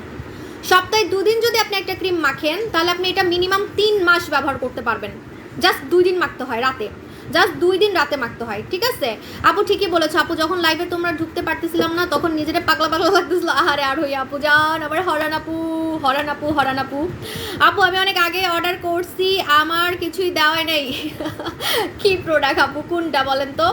সপ্তাহে 2 দিন যদি আপনি একটা ক্রিম মাখেন তাহলে আপনি এটা মিনিমাম 3 মাস ব্যবহার করতে পারবেন। জাস্ট 2 দিন মাখতে হয় রাতে, জাস্ট 2 দিন রাতে মাখতে হয়, ঠিক আছে? আপু ঠিকই বলেছো আপু, যখন লাইভে তোমরা ঢুকতে পারতেছিলাম না তখন নিজেরা পাগলা পাগলা লাগতেছিল। আহারে আর হই আপু জান, আবার হরান আপু হরান আপু হরান আপু। আপু আমি অনেক আগে অর্ডার করছি, আমার কিছুই দেওয়া নেই। কি প্রোডাক্ট আপু, কোনটা বলেন তো?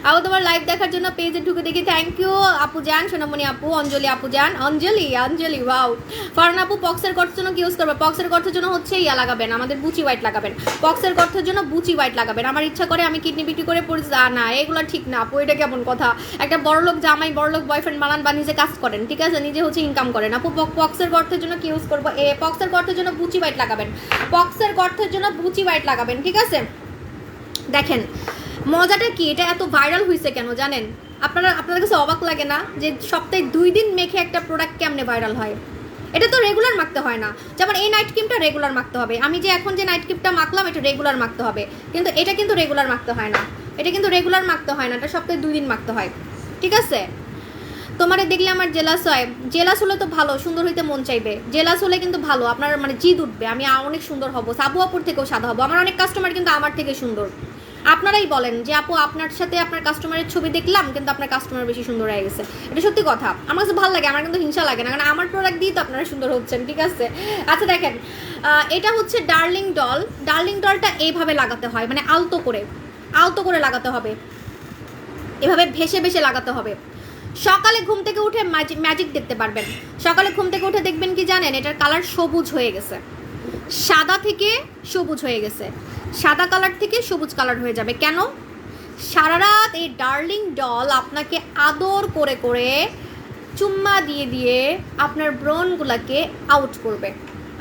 আপু তোমার লাইভ দেখার জন্য পেজে ঢুকে দেখি, থ্যাংক ইউ আপু জান, সোনামণি আপু, অঞ্জলি আপু জান, অঞ্জলি অঞ্জলি ওয়াও। ফরান আপু পক্সের গর্তের জন্য কি ইউজ করবে? পক্সের গর্তের জন্য হচ্ছে ইয়া লাগাবেন, আমাদের বুচি হোয়াইট লাগাবেন। পক্সের গর্তের জন্য বুচি হোয়াইট লাগাবেন। আমার ইচ্ছা করে আমি কিডনি বিক্রি করে পড়েছি, না এগুলো ঠিক না আপু, এটা কেমন কথা? একটা বড়লোক জামাই বড়লোক বয়ফ্রেন্ড বানান বা নিজে কাজ করেন, ঠিক আছে, নিজে হচ্ছে ইনকাম করেন। আপু পক্সের গর্তের জন্য কি ইউজ করবো? পক্সের গর্তের জন্য বুচি হোয়াইট লাগাবেন, পক্সের গর্তের জন্য বুচি হোয়াইট লাগাবেন, ঠিক আছে? দেখেন মজাটা কি, এটা এত ভাইরাল হয়েছে কেন জানেন? আপনাদের কাছে অবাক লাগে না যে সপ্তাহে 2 দিন মেখে একটা প্রোডাক্ট কেমনে ভাইরাল হয়? এটা তো রেগুলার মাখতে হয় না। যেমন এই নাইট ক্রিমটা রেগুলার মাখতে হবে, আমি যে এখন যে নাইট ক্রিমটা মাখলাম এটা রেগুলার মাখতে হবে, কিন্তু এটা কিন্তু রেগুলার মাখতে হয় না, এটা কিন্তু রেগুলার মাখতে হয় না, এটা সপ্তাহে 2 দিন মাখতে হয়, ঠিক আছে? তোমারে দেখলে আমার জেলাস হয়। জেলাস হলে তো ভালো, সুন্দর হইতে মন চাইবে। জেলাস হলে কিন্তু ভালো, আপনার মানে জিদ উঠবে, আমি অনেক সুন্দর হব, সাবু আপুর থেকেও সাদা হবো। আমার অনেক কাস্টমার কিন্তু আমার থেকে সুন্দর। আপনারাই বলেন যে আপু আপনার সাথে আপনার কাস্টমারের ছবি দেখলাম কিন্তু আপনার কাস্টমার বেশি সুন্দর হয়ে গেছে। এটা সত্যি কথা, আমার কাছে ভালো লাগে, আমার কিন্তু হিংসা লাগে না, কারণ আমার প্রোডাক্ট দিয়ে তো আপনারা সুন্দর হচ্ছেন, ঠিক আছে? আচ্ছা দেখেন, এটা হচ্ছে ডার্লিং ডল। ডার্লিং ডলটা এইভাবে লাগাতে হয়, মানে আলতো করে লাগাতে হবে, এভাবে ভেসে ভেসে লাগাতে হবে। সকালে ঘুম থেকে উঠে ম্যাজিক দেখতে পারবেন। সকালে ঘুম থেকে উঠে দেখবেন কি জানেন, এটার কালার সবুজ হয়ে গেছে, সাদা থেকে সবুজ হয়ে গেছে, সাদা কালার থেকে সবুজ কালার হয়ে যাবে। কেন? সারা রাত এই ডার্লিং ডল আপনাকে আদর করে করে চুম্মা দিয়ে দিয়ে আপনার ব্রণগুলোকে আউট করবে,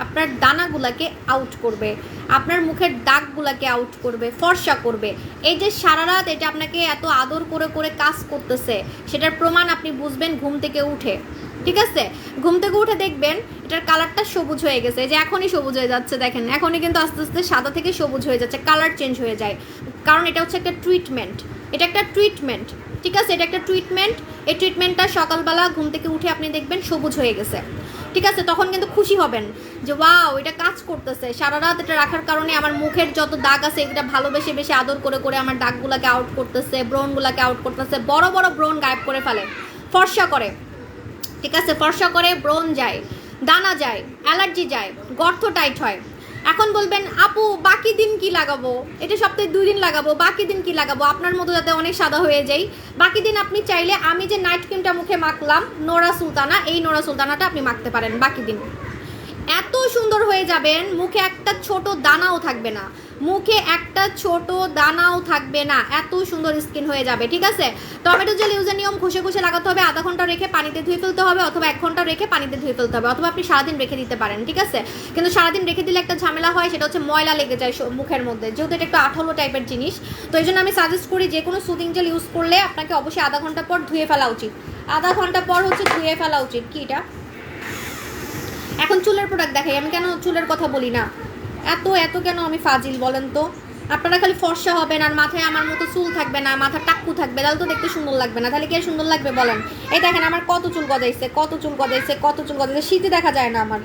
আপনার দানাগুলোকে আউট করবে, আপনার মুখের দাগগুলোকে আউট করবে, ফর্সা করবে। এই যে সারা রাত এটা আপনাকে এত আদর করে করে কাজ করতেছে, সেটার প্রমাণ আপনি বুঝবেন ঘুম থেকে উঠে, ঠিক আছে? ঘুম থেকে উঠে দেখবেন এটার কালারটা সবুজ হয়ে গেছে, যে এখনই সবুজ হয়ে যাচ্ছে, দেখেন এখনই কিন্তু আস্তে আস্তে সাদা থেকে সবুজ হয়ে যাচ্ছে, কালার চেঞ্জ হয়ে যায়, কারণ এটা হচ্ছে একটা ট্রিটমেন্ট, এটা একটা ট্রিটমেন্ট, ঠিক আছে? এটা একটা ট্রিটমেন্ট। এই ট্রিটমেন্টটা সকালবেলা ঘুম থেকে উঠে আপনি দেখবেন সবুজ হয়ে গেছে, ঠিক আছে? তখন কিন্তু খুশি হবেন যে ওয়াও এটা কাজ করতেছে। সারা রাত এটা রাখার কারণে আমার মুখের যত দাগ আছে এটা ভালোবেসে বেশি আদর করে করে আমার দাগগুলোকে আউট করতেছে, ব্রণগুলোকে আউট করতেছে, বড় বড় ব্রণ গায়েব করে ফেলে, ফর্সা করে, ঠিক আছে? ফর্সা করে, ব্রণ যায়, দানা যায়, অ্যালার্জি যায়, গর্ত টাইট হয়। এখন বলবেন আপু বাকি দিন কি লাগাবো? এটা সপ্তাহে 2 দিন লাগাবো, বাকি দিন কি লাগাবো? আপনার মতো যাতে অনেক সাদা হয়ে যাই, বাকি দিন আপনি চাইলে আমি যে নাইট ক্রিমটা মুখে মাখলাম নোরা সুলতানা, এই নোরা সুলতানাটা আপনি মাখতে পারেন বাকি দিন। এত সুন্দর হয়ে যাবেন, মুখে একটা ছোট দানাও থাকবে না, মুখে একটা ছোট দানাও থাকবে না, এত সুন্দর স্কিন হয়ে যাবে, ঠিক আছে? টমেটো জেল ইউজের নিয়ম, ঘষে ঘষে লাগাতে হবে, আধা ঘন্টা রেখে পানিতে ধুয়ে ফেলতে হবে, অথবা 1 ঘন্টা রেখে পানিতে ধুয়ে ফেলতে হবে, অথবা আপনি সারাদিন রেখে দিতে পারেন, ঠিক আছে? কিন্তু সারাদিন রেখে দিলে একটা ঝামেলা হয়, সেটা হচ্ছে ময়লা লেগে যায় মুখের মধ্যে, যেহেতু এটা একটু আঠালো টাইপের জিনিস। তো এই জন্য আমি সাজেস্ট করি যে কোনো সুদিং জেল ইউজ করলে আপনাকে অবশ্যই আধা ঘন্টা পর ধুয়ে ফেলা উচিত, আধা ঘন্টা পর হচ্ছে ধুয়ে ফেলা উচিত। কি এটা? এখন চুলের প্রোডাক্ট দেখাই, আমি কেন চুলের কথা বলি না, এত এত কেন আমি ফাজিল বলেন তো? আপনারা খালি ফর্সা হবেন আর মাথায় আমার মতো চুল থাকবে না, মাথা টাক্কু থাকবে, তাহলে তো দেখতে সুন্দর লাগবে না। তাহলে কি আর সুন্দর লাগবে বলেন? এই দেখেন আমার কত চুল গজাইছে, কত চুল গজাইছে, কত চুল গজাইছে, শীতে দেখা যায় না, আমার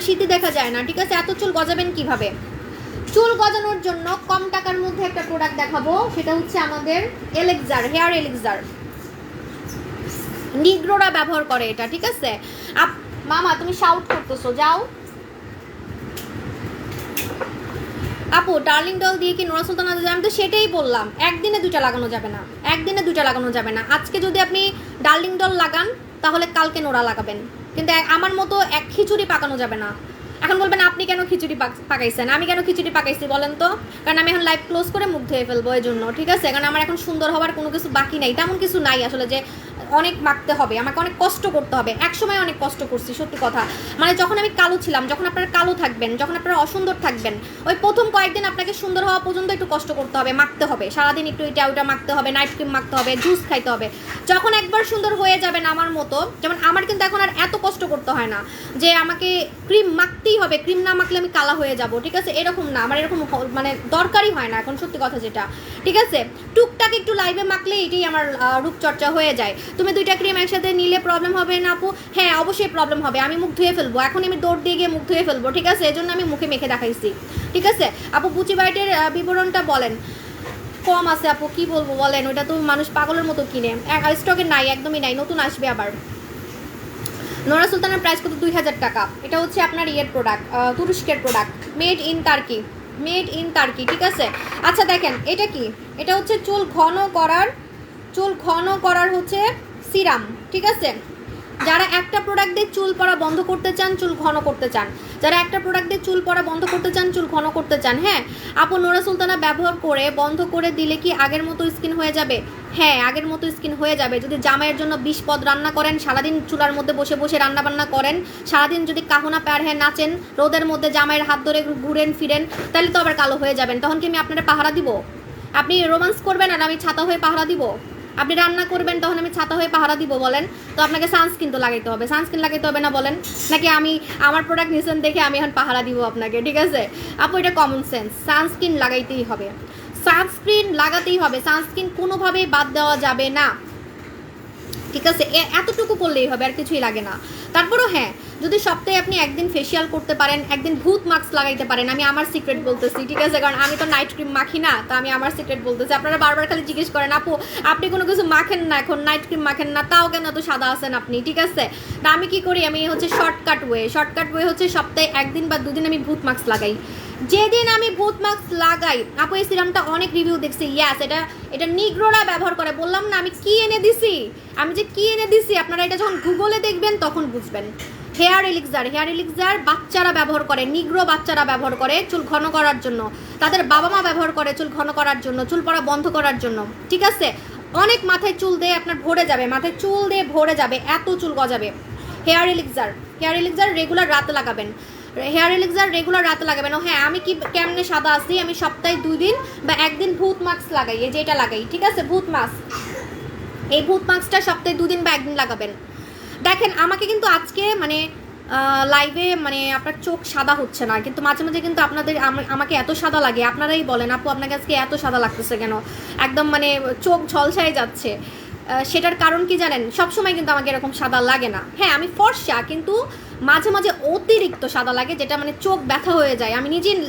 শীতে দেখা যায় না, ঠিক আছে? এত চুল গজাবেন কিভাবে? চুল গজানোর জন্য কম টাকার মধ্যে একটা প্রোডাক্ট দেখাবো, সেটা হচ্ছে আমাদের এলেক্সার, হেয়ার এলেক্সার। নিগ্রোরা ব্যবহার করে এটা, ঠিক আছে? মামা তুমি শাউট করতেছো, যাও। আপু ডার্লিং ডল দিয়ে কি নোরা সুলতানা? আমি তো সেটাই বললাম, একদিনে 2টা লাগানো যাবে না, একদিনে 2টা লাগানো যাবে না। আজকে যদি আপনি ডার্লিং ডল লাগান তাহলে কালকে নোরা লাগাবেন, কিন্তু আমার মতো এক খিচুড়ি পাকানো যাবে না। এখন বলবেন আপনি কেন খিচুড়ি পাকাইছেন? আমি কেন খিচুড়ি পাকাইছি বলেন তো? কারণ আমি এখন লাইভ ক্লোজ করে মুখ ধুয়ে ফেলবো, এই জন্য, ঠিক আছে? কারণ আমার এখন সুন্দর হওয়ার কোনো কিছু বাকি নাই, তেমন কিছু নাই আসলে যে অনেক মাখতে হবে, আমাকে অনেক কষ্ট করতে হবে। একসময় অনেক কষ্ট করছি, সত্যি কথা। মানে যখন আমি কালো ছিলাম, যখন আপনারা কালো থাকবেন, যখন আপনারা অসুন্দর থাকবেন, ওই প্রথম কয়েকদিন আপনাকে সুন্দর হওয়া পর্যন্ত একটু কষ্ট করতে হবে, মাখতে হবে, সারাদিন একটু এটা ওইটা মাখতে হবে, নাইট ক্রিম মাখতে হবে, জুস খাইতে হবে। যখন একবার সুন্দর হয়ে যাবেন আমার মতো, যেমন আমার কিন্তু এখন আর এত কষ্ট করতে হয় না যে আমাকে ক্রিম মাখতেই হবে, ক্রিম না মাখলে আমি কালা হয়ে যাব, ঠিক আছে? এরকম না, আমার এরকম মানে দরকারই হয় না এখন, সত্যি কথা যেটা, ঠিক আছে? টুকটাক একটু লাইভে মাখলে এটাই আমার রূপচর্চা হয়ে যায়। তুমি দুইটা ক্রিম একসাথে নিলে প্রবলেম হবে না আপু? হ্যাঁ, অবশ্যই প্রবলেম হবে, আমি মুখ ধুয়ে ফেলবো, এখন আমি দৌড় দিয়ে গিয়ে মুখ ধুয়ে ফেলবো, ঠিক আছে? এজন্য আমি মুখে মেখে দেখাইছি, ঠিক আছে? আপু বুচি বাইটের বিবরণটা বলেন। কম আছে আপু, কি বলবো বলেন, ওইটা তো মানুষ পাগলের মতো কিনে, স্টকে নাই, একদমই নাই, নতুন আসবে আবার। নোরা সুলতানের প্রাইস কত? 2000 টাকা। এটা হচ্ছে আপনার ইয়ের প্রোডাক্ট, তুরস্কের product, made in turkey, made in turkey, ঠিক আছে? আচ্ছা দেখেন, এটা কি? এটা হচ্ছে চুল ঘন করার হচ্ছে সিরাম, ঠিক আছে? যারা একটা প্রোডাক্ট দিয়ে চুল পড়া বন্ধ করতে চান, চুল ঘন করতে চান, যারা একটা প্রোডাক্ট দিয়ে চুল পড়া বন্ধ করতে চান, চুল ঘন করতে চান, হ্যাঁ আপু নোরা সুলতানা ব্যবহার করে বন্ধ করে দিলে কি আগের মতো স্কিন হয়ে যাবে? হ্যাঁ, আগের মতো স্কিন হয়ে যাবে। যদি জামাইয়ের জন্য 20 পদ রান্না করেন, সারাদিন চুলার মধ্যে বসে বসে রান্না বান্না করেন, সারাদিন যদি কাহনা প্যার হ্যাঁ নাচেন, রোদের মধ্যে জামাইয়ের হাত ধরে ঘুরেন ফিরেন, তাহলে তো আবার কালো হয়ে যাবেন। তখন কি আমি আপনারা পাহারা দিব? আপনি রোমান্স করবেন আর আমি ছাতা হয়ে পাহারা দিব? আপনি রান্না করবেন তখন আমি ছাতা হয়ে পাহারা দিব বলেন? তো আপনাকে সানস্ক্রিন তো লাগাইতে হবে, সানস্ক্রিন লাগাইতে হবে না বলেন? নাকি আমি আমার প্রোডাক্ট নিছেন দেখে আমি এখন পাহারা দিব আপনাকে, ঠিক আছে? আপু এটা কমন সেন্স, সানস্ক্রিন লাগাইতেই হবে, সানস্ক্রিন লাগাতেই হবে, সানস্ক্রিন কোনোভাবেই বাদ দেওয়া যাবে না, ঠিক আছে? এতটুকু করলেই হবে, আর কিছুই লাগে না। তারপরও হ্যাঁ, যদি সপ্তাহে আপনি একদিন ফেসিয়াল করতে পারেন, একদিন ভূত মাস্ক লাগাইতে পারেন, আমি আমার সিক্রেট বলতেছি, ঠিক আছে? কারণ আমি তো নাইট ক্রিম মাখি না, তো আমি আমার সিক্রেট বলতেছি। আপনারা বারবার খালি জিজ্ঞেস করেন আপু আপনি কোনো কিছু মাখেন না, এখন নাইট ক্রিম মাখেন না, তাও কেন এত সাদা আছেন আপনি, ঠিক আছে? তা আমি কি করি, আমি হচ্ছে শর্টকাট ওয়ে হচ্ছে সপ্তাহে একদিন বা দুদিন আমি ভূত মাস্ক লাগাই। যেদিন আমি ভূত মাস্ক লাগাই, আপু এই সিরামটা অনেক রিভিউ দেখছি, ইয়াস এটা নিগ্রোরা ব্যবহার করে, বললাম না আমি কি এনে দিছি, আপনারা এটা যখন গুগলে দেখবেন তখন বুঝবেন। হেয়ার এলিক্সার বাচ্চারা ব্যবহার করে, নিগ্রো বাচ্চারা ব্যবহার করে চুল ঘন করার জন্য, তাদের বাবা মা ব্যবহার করে চুল ঘন করার জন্য, চুল পড়া বন্ধ করার জন্য, ঠিক আছে? অনেক মাথায় চুল দিয়ে আপনার ভরে যাবে, মাথায় চুল দিয়ে ভরে যাবে, এত চুল গজাবে। হেয়ার এলিক্সার রেগুলার রাতে লাগাবেন, ও হ্যাঁ, আমি কি কেমনে সাদা আছি, আমি সপ্তাহে 2 দিন বা একদিন ভূত মাস্ক লাগাই, এই যে এটা লাগাই, ঠিক আছে? ভূত মাস্ক, এই ভূত মাস্কটা সপ্তাহে 2 দিন বা একদিন লাগাবেন। দেখেন আমাকে কিন্তু আজকে মানে লাইভে মানে আপনার চোখ সাদা হচ্ছে না, কিন্তু মাঝে মাঝে কিন্তু আপনাদের আমাকে এত সাদা লাগে, আপনারাই বলেন আপু আপনাকে আজকে এত সাদা লাগতেছে কেন, একদম মানে চোখ ঝলসায় যাচ্ছে। সেটার কারণ কি জানেন? সবসময় কিন্তু আমাকে এরকম সাদা লাগে না। হ্যাঁ, আমি ফর্সা, কিন্তু মাঝে মাঝে অতিরিক্ত সাদা লাগে, যেটা মানে চোখ ব্যথা হয়ে যায়। আমি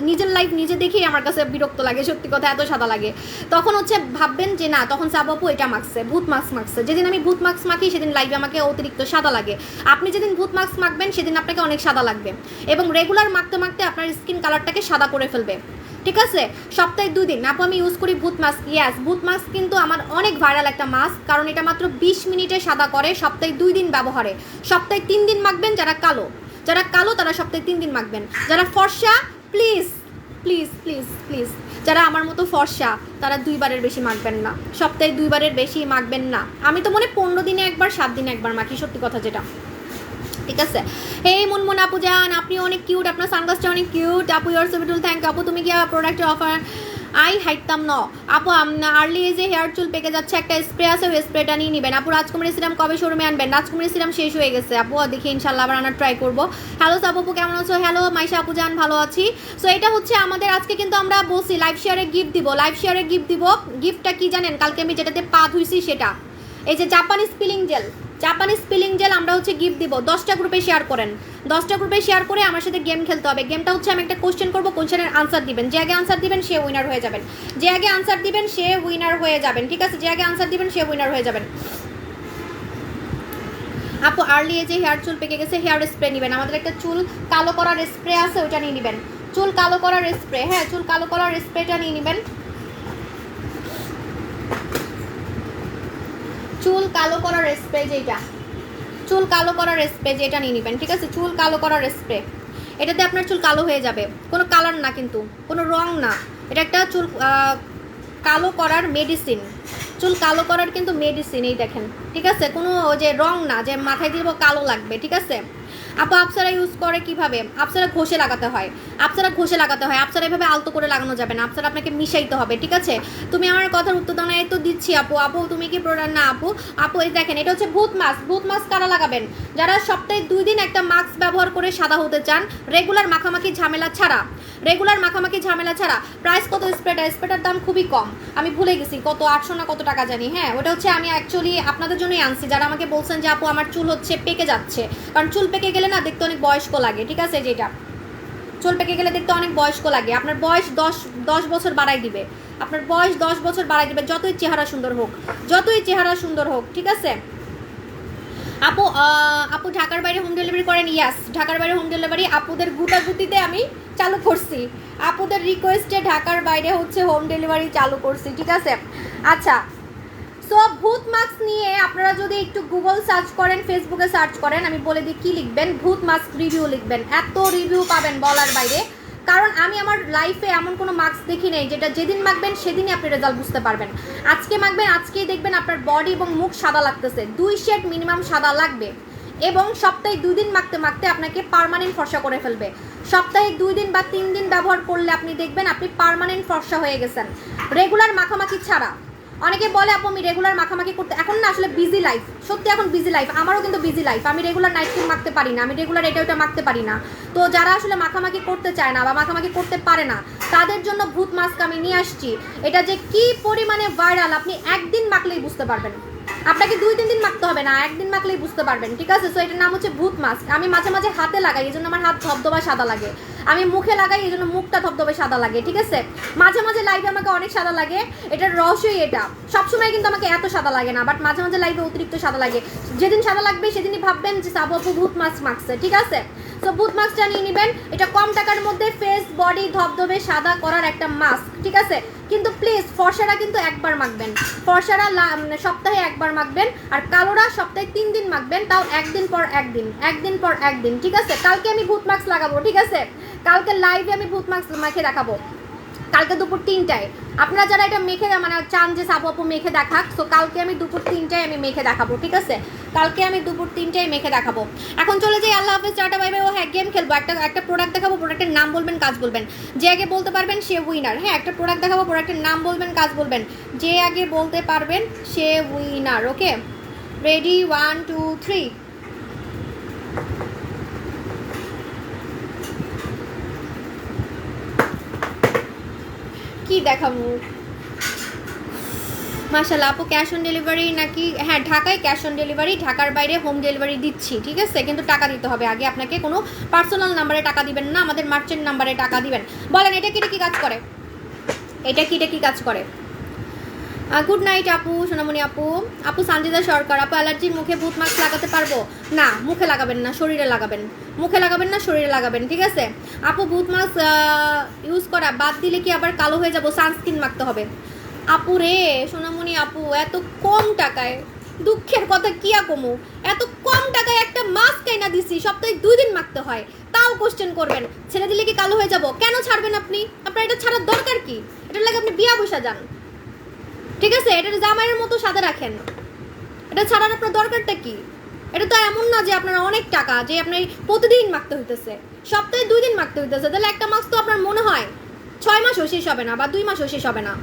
নিজের লাইফ নিজে দেখেই আমার কাছে বিরক্ত লাগে, সত্যি কথা, এত সাদা লাগে। তখন হচ্ছে ভাববেন যে না, তখন সাবাপু এটা মাখছে, ভূত মাস্ক মাখছে। যেদিন আমি ভূত মাস্ক মাখি সেদিন লাইভে আমাকে অতিরিক্ত সাদা লাগে। আপনি যেদিন ভূত মাস্ক মাখবেন সেদিন আপনাকে অনেক সাদা লাগবে, এবং রেগুলার মাখতে মাখতে আপনার স্কিন কালারটাকে সাদা করে ফেলবে, ঠিক আছে? সপ্তাহে 2 দিন আপু আমি ইউজ করি ভূত মাস্ক। ইয়াস, ভূত মাস্ক কিন্তু আমার অনেক ভাইরাল একটা মাস্ক, কারণ এটা মাত্র 20 মিনিটে সাদা করে, সপ্তাহে 2 দিন ব্যবহারে। সপ্তাহে 3 দিন মাখবেন যারা কালো তারা সপ্তাহে 3 দিন মাখবেন। যারা ফর্সা প্লিজ প্লিজ প্লিজ প্লিজ, যারা আমার মতো ফর্সা তারা 2 বারের বেশি মাখবেন না, সপ্তাহে 2 বারের বেশি মাখবেন না। আমি তো মনে 15 দিনে একবার 7 দিনে একবার মাখি, সত্যি কথা যেটা, ঠিক আছে? এই মুনমুন আপু যান, আপনি অনেক কিউট, আপনার সানগ্লাসটা অনেক কিউট আপু, your so beautiful, thank you আপু। তুমি কি প্রোডাক্টের অফার আই হাইতাম ন আপু, আর্লি এজে হেয়ার চুল পেকে যাচ্ছে, একটা স্প্রে আছে, ওই স্প্রেটা নিয়ে নেবেন আপু। রাজকুমারী সিরাম কবে শোরুমে আনবেন? রাজকুমারী সিরাম শেষ হয়ে গেছে আপু, দেখি ইনশাল্লাহ আবার আনার ট্রাই করবো। হ্যালো সাবু আপু, কেমন আছো? হ্যালো মাইশা আপু যান, ভালো আছি। সো এটা হচ্ছে আমাদের আজকে কিন্তু আমরা বলছি লাইভ শেয়ারে গিফট দিব। গিফটটা কি জানেন? কালকে আমি যেটাতে পা ধুইছি সেটা, এই যে জাপানি স্পিলিং জেল আমরা হচ্ছে গিফট দিব। 10টা গ্রুপে শেয়ার করেন, 10টা গ্রুপে শেয়ার করে আমার সাথে গেম খেলতে হবে। গেমটা হচ্ছে আমি একটা কোশ্চেন করবো, কোশ্চেনের আনসার দিবেন, যে আগে আনসার দিবেন সে উইনার হয়ে যাবেন, ঠিক আছে? যে আগে আনসার দিবেন সে উইনার হয়ে যাবেন। আপু আর্লি এজে হেয়ার চুল পেকে গেছে, হেয়ার স্প্রে নেবেন, আমাদের একটা চুল কালো করার স্প্রে আছে, ওটা নিয়ে নেবেন। চুল কালো করার স্প্রে, হ্যাঁ চুল কালো করার স্প্রেটা নিয়ে নেবেন। চুল কালো করার স্প্রে যেটা নিয়ে নেবেন, ঠিক আছে? চুল কালো করার স্প্রে, এটাতে আপনার চুল কালো হয়ে যাবে, কোনো কালার না, কিন্তু কোনো রং না, এটা একটা চুল কালো করার মেডিসিন, চুল কালো করার কিন্তু মেডিসিন এই দেখেন, ঠিক আছে, কোনো যে রং না যে মাথায় দিব কালো লাগবে, ঠিক আছে। আপু আপসারা ইউজ করে কিভাবে? আপসারা ঘষে লাগাতে হয়, আপসারা ঘষে লাগাতে হয়, আপসারা এভাবে আলতো করে লাগানো যাবে না, আপসারা আপনাকে মিশাইতে হবে, ঠিক আছে। তুমি আমার কথার উত্তর দাও না, এই তো দিচ্ছি আপু। আপু তুমি কি প্রোডাক্ট না আপু? আপু এই দেখেন এটা হচ্ছে ভূত মাস্ক। ভূত মাস্ক কারা লাগাবেন? যারা সপ্তাহে 2 দিন একটা মাস্ক ব্যবহার করে সাদা হতে চান, রেগুলার মাখামাখি ঝামেলা ছাড়া, রেগুলার মাখামাখি ঝামেলা ছাড়া। প্রাইস কত স্প্রেটা? স্প্রেটার দাম খুবই কম, আমি ভুলে গেছি কত, 800 না কত টাকা জানি। হ্যাঁ ওটা হচ্ছে আমি অ্যাকচুয়ালি আপনাদের জন্যই আনছি, যারা আমাকে বলছেন যে আপু আমার চুল হচ্ছে পেকে যাচ্ছে, কারণ চুল পেকে গেলে না দেখতে অনেক বয়স্ক লাগে, ঠিক আছে। যেটা চুল পেকে গেলে দেখতে অনেক বয়স্ক লাগে, আপনার বয়স 10 বছর বাড়াই দিবে, আপনার বয়স 10 বছর বাড়াই দিবে, যতই চেহারা সুন্দর হোক, যতই চেহারা সুন্দর হোক, ঠিক আছে। আপু আপু ঢাকার বাইরে হোম ডেলিভারি করেন? ইয়াস, ঢাকার বাইরে হোম ডেলিভারি আপুদের গুটাগুটিতে আমি চালু করছি, আপুদের রিকোয়েস্টে ঢাকার বাইরে হচ্ছে হোম ডেলিভারি চালু করছি, ঠিক আছে। আচ্ছা, সো ভূত মাস্ক নিয়ে আপনারা যদি একটু গুগল সার্চ করেন, ফেসবুকে সার্চ করেন, আমি বলে দিই কী লিখবেন, ভূত মাস্ক রিভিউ লিখবেন, এত রিভিউ পাবেন বলার বাইরে। কারণ আমি আমার লাইফে এমন কোনো মাস্ক দেখি নেই যেটা যেদিন মাখবেন সেদিনই আপনি রেজাল্ট বুঝতে পারবেন। আজকে মাখবেন, আজকেই দেখবেন আপনার বডি এবং মুখ সাদা লাগতেছে, 2 শেড মিনিমাম সাদা লাগবে, এবং সপ্তাহে 2 দিন মাখতে মাখতে আপনাকে পার্মানেন্ট ফর্সা করে ফেলবে। সপ্তাহে 2 দিন বা 3 দিন ব্যবহার করলে আপনি দেখবেন আপনি পার্মানেন্ট ফর্সা হয়ে গেছেন, রেগুলার মাখামাখি ছাড়া। অনেকে বলে আপু আমি রেগুলার মাখামাখি করতে, এখন না আসলে বিজি লাইফ, সত্যি এখন বিজি লাইফ, আমারও কিন্তু বিজি লাইফ, আমি রেগুলার নাইট ক্রিম মাখতে পারি না, আমি রেগুলার এটা ওটা মাখতে পারি না। তো যারা আসলে মাখামাখি করতে চায় না বা মাখামাখি করতে পারে না, তাদের জন্য ভূত মাস্ক আমি নিয়ে আসছি। এটা যে কি পরিমাণে ভাইরাল আপনি একদিন মাখলেই বুঝতে পারবেন, আপনাকে 2-3 দিন মাখতে হবে না, একদিন মাখলেই বুঝতে পারবেন, ঠিক আছে। সো এটার নাম হচ্ছে ভূত মাস্ক। আমি মাঝে মাঝে হাতে লাগাই, এই জন্য আমার হাত ধবধবা সাদা লাগে, আমি মুখে লাগাই এই জন্য মুখটা ধবধবে সাদা লাগে, ঠিক আছে। মাঝে মাঝে লাইভে আমাকে অনেক সাদা লাগে, এটার রহস্যই এটা। সবসময় কিন্তু আমাকে এত সাদা লাগে না, বাট মাঝে মাঝে লাইভে অতিরিক্ত সাদা লাগে। যেদিন সাদা লাগবে সেদিনই ভাববেন যে সাবু আপু ভূত মাস্ক মাখছে, ঠিক আছে। তো ভূত মাস্কটা নিয়ে নেবেন, এটা কম টাকার মধ্যে ফেস বডি ধবধবে সাদা করার একটা মাস্ক, ঠিক আছে। কিন্তু প্লিজ ফর্সারা কিন্তু একবার মাখবেন, ফর্সারা সপ্তাহে একবার মাখবেন, আর কালোরা সপ্তাহে 3 দিন মাখবেন, তাও একদিন পর একদিন, একদিন পর একদিন, ঠিক আছে। কালকে আমি ভূত মাস্ক লাগাবো, ঠিক আছে, কালকে লাইভে আমি ভূত মাস্ক মাখে দেখাবো, কালকে দুপুর 3টায়। আপনারা যারা এটা মেখে মানে চান যে সাবু আপু মেখে দেখাক, তো কালকে আমি দুপুর 3টায় আমি মেখে দেখাবো, ঠিক আছে, কালকে আমি দুপুর 3টায় মেখে দেখাবো। এখন চলে যাই, আল্লাহ হাফেজ, টাটা বাই বাই। ও হ্যাঁ, গেম খেলবো, একটা প্রোডাক্ট দেখাবো, প্রোডাক্টের নাম বলবেন, কাজ বলবেন, যে আগে বলতে পারবেন সে উইনার। হ্যাঁ, একটা প্রোডাক্ট দেখাবো, প্রোডাক্টের নাম বলবেন, কাজ বলবেন, যে আগে বলতে পারবেন সে উইনার। ওকে, রেডি, 1 2 3। কি দেখাবো? মাশাআল্লাহ আপু, ক্যাশ অন ডেলিভারি নাকি? হ্যাঁ, ঢাকায় ক্যাশ অন ডেলিভারি, ঢাকার বাইরে হোম ডেলিভারি দিচ্ছি, ঠিক আছে, কিন্তু টাকা দিতে হবে আগে। আপনাকে কোনো পার্সোনাল নাম্বারে টাকা দিবেন না, আমাদের মার্চেন্ট নাম্বারে টাকা দিবেন। বলেন এটা কি কাজ করে, এটা কি কাজ করে? গুড নাইট আপু, সোনামণি আপু। আপু সানজিদা সরকার, আপু অ্যালার্জির মুখে ভূত মাস্ক লাগাতে পারবো? না, মুখে লাগাবেন না, শরীরে লাগাবেন, মুখে লাগাবেন না, শরীরে লাগাবেন, ঠিক আছে। আপু ভূত মাস্ক ইউজ করা বাদ দিলে কি আবার কালো হয়ে যাবো? সানস্ক্রিন মাখতে হবে। আপু রে, সোনামণি আপু, এত কম টাকায়, দুঃখের কথা কি কমু, এত কম টাকায় একটা মাস্ক কেনা দিছি, সপ্তাহে 2 দিন মাখতে হয়, তাও কোশ্চেন করবেন ছেড়ে দিলে কি কালো হয়ে যাব? কেন ছাড়বেন আপনি? আপনার এটা ছাড়ার দরকার কি? এটার লাগে আপনি বিয়া বসা যান, ঠিক আছে, এটার জামাইয়ের মতো সাদা রাখেন, এটা ছাড়ার আপনার দরকারটা কি? এটা তো এমন না যে আপনার অনেক টাকা যে আপনি প্রতিদিন মাখতে হইতেছে, সপ্তাহে 2 দিন মাখতে হইতেছে, তাহলে একটা মাস্ক তো আপনার মনে হয় 6 মাসও শেষ হবে না বা 2 মাসও শেষ হবে না,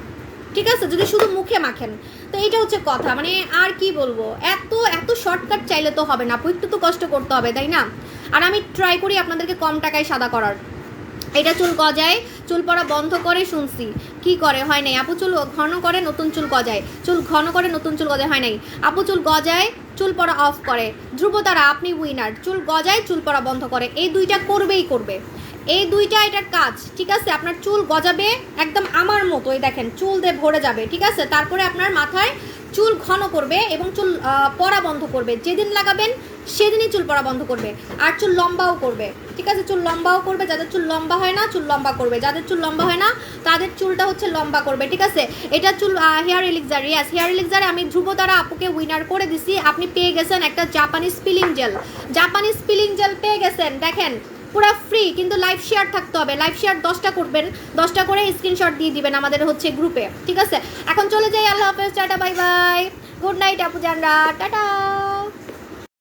ঠিক আছে, যদি শুধু মুখে মাখেন। তো এইটা হচ্ছে কথা, মানে আর কি বলবো, এত শর্টকাট চাইলে তো হবে না, একটু তো কষ্ট করতে হবে, তাই না। আর আমি ট্রাই করি আপনাদেরকে কম টাকায় সাদা করার। এটা চুল গজায়, চুল পড়া বন্ধ করে, শুনছি। কি করে? হয় নাই আপু, চুল ঘন করে, নতুন চুল গজায়, চুল ঘন করে, নতুন চুল গজায়, হয় নাই আপু, চুল গজায়, চুল পড়া অফ করে। ধ্রুবতারা, আপনি উইনার, চুল গজায়, চুল পড়া বন্ধ করে, এই দুইটা করবেই করবে, এই দুইটা এটার কাজ, ঠিক আছে। আপনার চুল গজাবে একদম আমার মতো, এই দেখেন চুল দিয়ে ভরে যাবে, ঠিক আছে। তারপরে আপনার মাথায় চুল ঘন করবে এবং চুল পড়া বন্ধ করবে, যেদিন লাগাবেন সেদিনই চুল পড়া বন্ধ করবে। আর চুল লম্বাও করবে, ঠিক আছে, চুল লম্বাও করবে, যাদের চুল লম্বা হয় না চুল লম্বা করবে, যাদের চুল লম্বা হয় না তাদের চুলটা হচ্ছে লম্বা করবে, ঠিক আছে। এটা চুল হেয়ার এলিক্সার, ইয়াস, হেয়ার এলিক্সারে আমি ধ্রুবতারা আপুকে উইনার করে দিছি। আপনি পেয়ে গেছেন একটা জাপানি স্পিলিং জেল, জাপানি স্পিলিং জেল পেয়ে গেছেন। দেখেন পুরো ফ্রি, কিন্তু লাইভ শেয়ার থাকতে হবে। লাইভ শেয়ার 10টা করবেন, 10টা করে স্ক্রিনশট দিয়ে দিবেন আমাদের হচ্ছে গ্রুপে, ঠিক আছে? এখন চলে যাই, আল্লাহ হাফেজ, tata bye bye, good night আপু জানরা, টাটা।